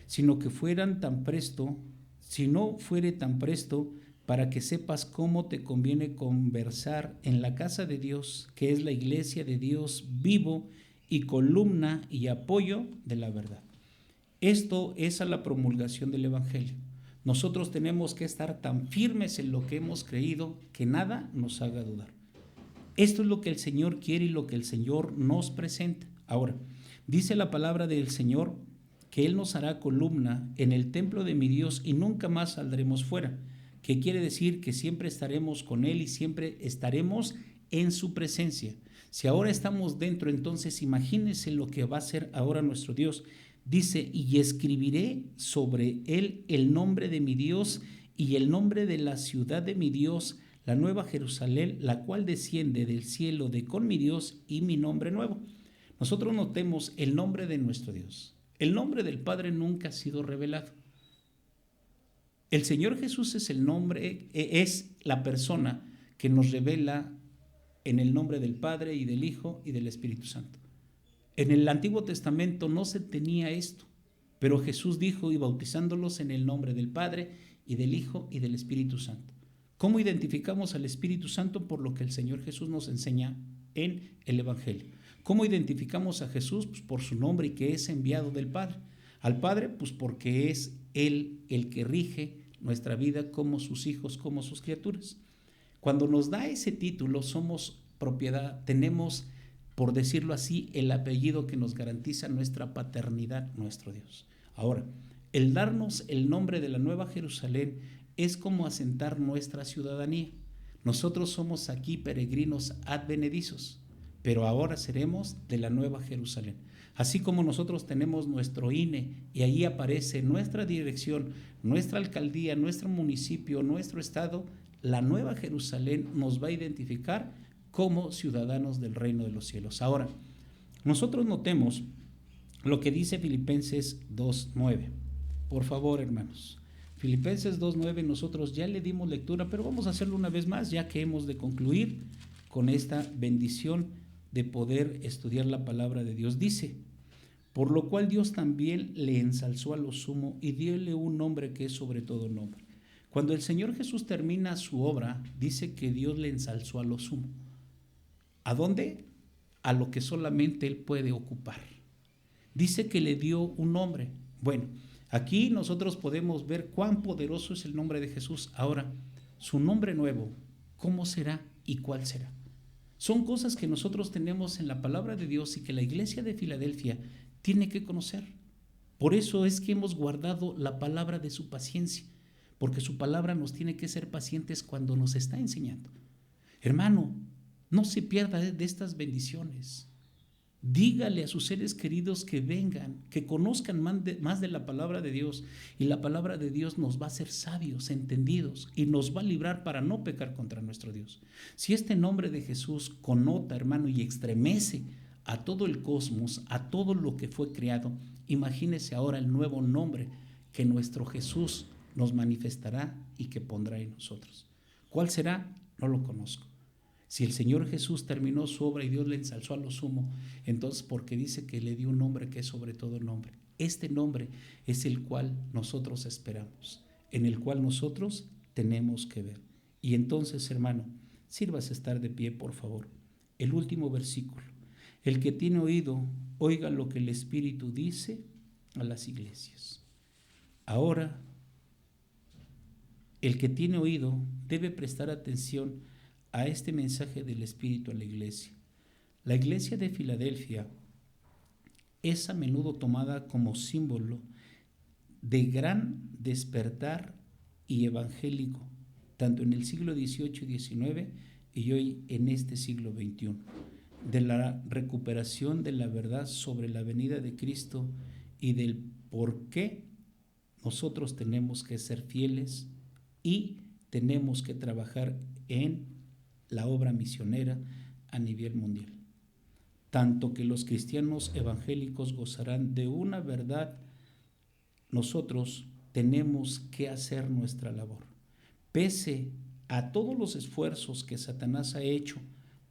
sino que fueran tan presto, si no fuere tan presto, para que sepas cómo te conviene conversar en la casa de Dios, que es la iglesia de Dios vivo y columna y apoyo de la verdad. Esto es a la promulgación del Evangelio. Nosotros tenemos que estar tan firmes en lo que hemos creído que nada nos haga dudar. Esto es lo que el Señor quiere y lo que el Señor nos presenta. Ahora, dice la palabra del Señor que Él nos hará columna en el templo de mi Dios y nunca más saldremos fuera, que quiere decir que siempre estaremos con Él y siempre estaremos en su presencia. Si ahora estamos dentro, entonces imagínense lo que va a hacer ahora nuestro Dios. Dice, y escribiré sobre él el nombre de mi Dios y el nombre de la ciudad de mi Dios, la nueva Jerusalén, la cual desciende del cielo de con mi Dios y mi nombre nuevo. Nosotros notemos el nombre de nuestro Dios. El nombre del Padre nunca ha sido revelado. El Señor Jesús es el nombre, es la persona que nos revela en el nombre del Padre y del Hijo y del Espíritu Santo. En el Antiguo Testamento no se tenía esto, pero Jesús dijo, y bautizándolos en el nombre del Padre y del Hijo y del Espíritu Santo. ¿Cómo identificamos al Espíritu Santo? Por lo que el Señor Jesús nos enseña en el Evangelio. ¿Cómo identificamos a Jesús? Pues por su nombre y que es enviado del Padre. Al Padre, pues porque es Él el que rige nuestra vida como sus hijos, como sus criaturas. Cuando nos da ese título, somos propiedad, tenemos, por decirlo así, el apellido que nos garantiza nuestra paternidad, nuestro Dios. Ahora, el darnos el nombre de la Nueva Jerusalén es como asentar nuestra ciudadanía. Nosotros somos aquí peregrinos advenedizos, pero ahora seremos de la Nueva Jerusalén. Así como nosotros tenemos nuestro INE y ahí aparece nuestra dirección, nuestra alcaldía, nuestro municipio, nuestro estado, la Nueva Jerusalén nos va a identificar como ciudadanos del reino de los cielos. Ahora, nosotros notemos lo que dice Filipenses 2:9. Por favor, hermanos. Filipenses 2:9, nosotros ya le dimos lectura, pero vamos a hacerlo una vez más, ya que hemos de concluir con esta bendición de poder estudiar la palabra de Dios. Dice, por lo cual Dios también le ensalzó a lo sumo y diole un nombre que es sobre todo nombre. Cuando el Señor Jesús termina su obra, dice que Dios le ensalzó a lo sumo. ¿A dónde? A lo que solamente Él puede ocupar. Dice que le dio un nombre. Bueno, aquí nosotros podemos ver cuán poderoso es el nombre de Jesús. Ahora, su nombre nuevo, ¿cómo será y cuál será? Son cosas que nosotros tenemos en la palabra de Dios y que la iglesia de Filadelfia tiene que conocer. Por eso es que hemos guardado la palabra de su paciencia, porque su palabra nos tiene que ser pacientes cuando nos está enseñando. Hermano, no se pierda de estas bendiciones. Dígale a sus seres queridos que vengan, que conozcan más de la palabra de Dios, y la palabra de Dios nos va a hacer sabios, entendidos, y nos va a librar para no pecar contra nuestro Dios. Si este nombre de Jesús connota, hermano, y estremece a todo el cosmos, a todo lo que fue creado, imagínese ahora el nuevo nombre que nuestro Jesús nos manifestará y que pondrá en nosotros. ¿Cuál será? No lo conozco. Si el Señor Jesús terminó su obra y Dios le ensalzó a lo sumo, entonces porque dice que le dio un nombre que es sobre todo nombre. Este nombre es el cual nosotros esperamos, en el cual nosotros tenemos que ver. Y entonces, hermano, sírvase estar de pie, por favor. El último versículo. El que tiene oído, oiga lo que el Espíritu dice a las iglesias. Ahora, el que tiene oído debe prestar atención a este mensaje del Espíritu a la iglesia. La iglesia de Filadelfia es a menudo tomada como símbolo de gran despertar y evangélico, tanto en el siglo XVIII y XIX y hoy en este siglo XXI, de la recuperación de la verdad sobre la venida de Cristo y del por qué nosotros tenemos que ser fieles y tenemos que trabajar en la obra misionera a nivel mundial. Tanto que los cristianos evangélicos gozarán de una verdad, nosotros tenemos que hacer nuestra labor. Pese a todos los esfuerzos que Satanás ha hecho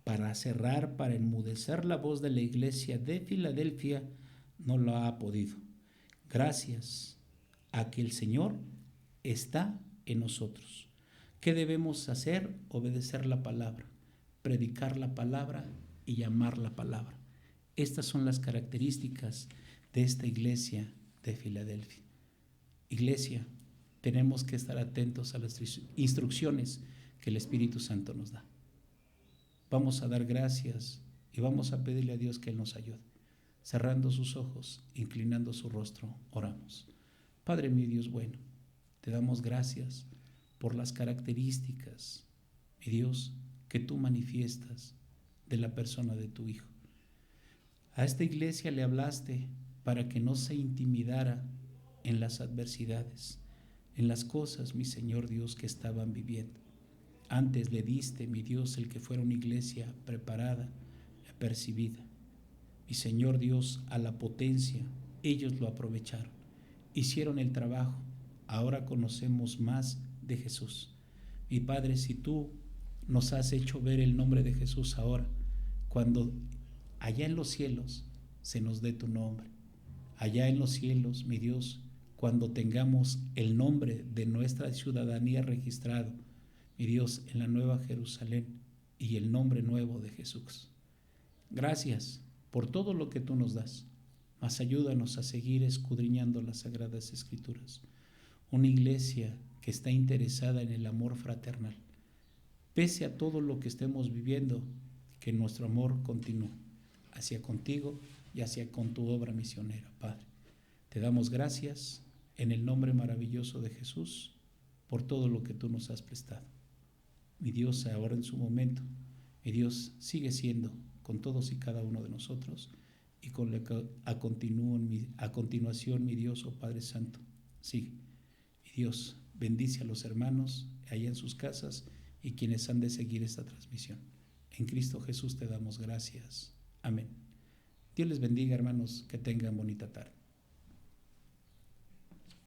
para cerrar, para enmudecer la voz de la iglesia de Filadelfia, no lo ha podido. Gracias a que el Señor está en nosotros. ¿Qué debemos hacer? Obedecer la palabra, predicar la palabra y llamar la palabra. Estas son las características de esta iglesia de Filadelfia. Iglesia, tenemos que estar atentos a las instrucciones que el Espíritu Santo nos da. Vamos a dar gracias y vamos a pedirle a Dios que Él nos ayude. Cerrando sus ojos, inclinando su rostro, oramos. Padre mío, Dios bueno, te damos gracias por las características, mi Dios, que tú manifiestas de la persona de tu Hijo. A esta iglesia le hablaste para que no se intimidara en las adversidades, en las cosas, mi Señor Dios, que estaban viviendo. Antes le diste, mi Dios, el que fuera una iglesia preparada, apercibida. Mi Señor Dios, a la potencia, ellos lo aprovecharon, hicieron el trabajo. Ahora conocemos más de Jesús. Mi Padre, si tú nos has hecho ver el nombre de Jesús ahora, cuando allá en los cielos se nos dé tu nombre, allá en los cielos, mi Dios, cuando tengamos el nombre de nuestra ciudadanía registrado, mi Dios, en la Nueva Jerusalén y el nombre nuevo de Jesús. Gracias por todo lo que tú nos das, mas ayúdanos a seguir escudriñando las Sagradas Escrituras. Una iglesia que está interesada en el amor fraternal. Pese a todo lo que estemos viviendo, que nuestro amor continúe hacia contigo y hacia con tu obra misionera, Padre. Te damos gracias en el nombre maravilloso de Jesús por todo lo que tú nos has prestado. Mi Dios, ahora en su momento, mi Dios sigue siendo con todos y cada uno de nosotros y a continuación, mi Dios, oh Padre Santo, sigue. Mi Dios, bendice a los hermanos allá en sus casas y quienes han de seguir esta transmisión. En Cristo Jesús te damos gracias. Amén. Dios les bendiga, hermanos, que tengan bonita tarde.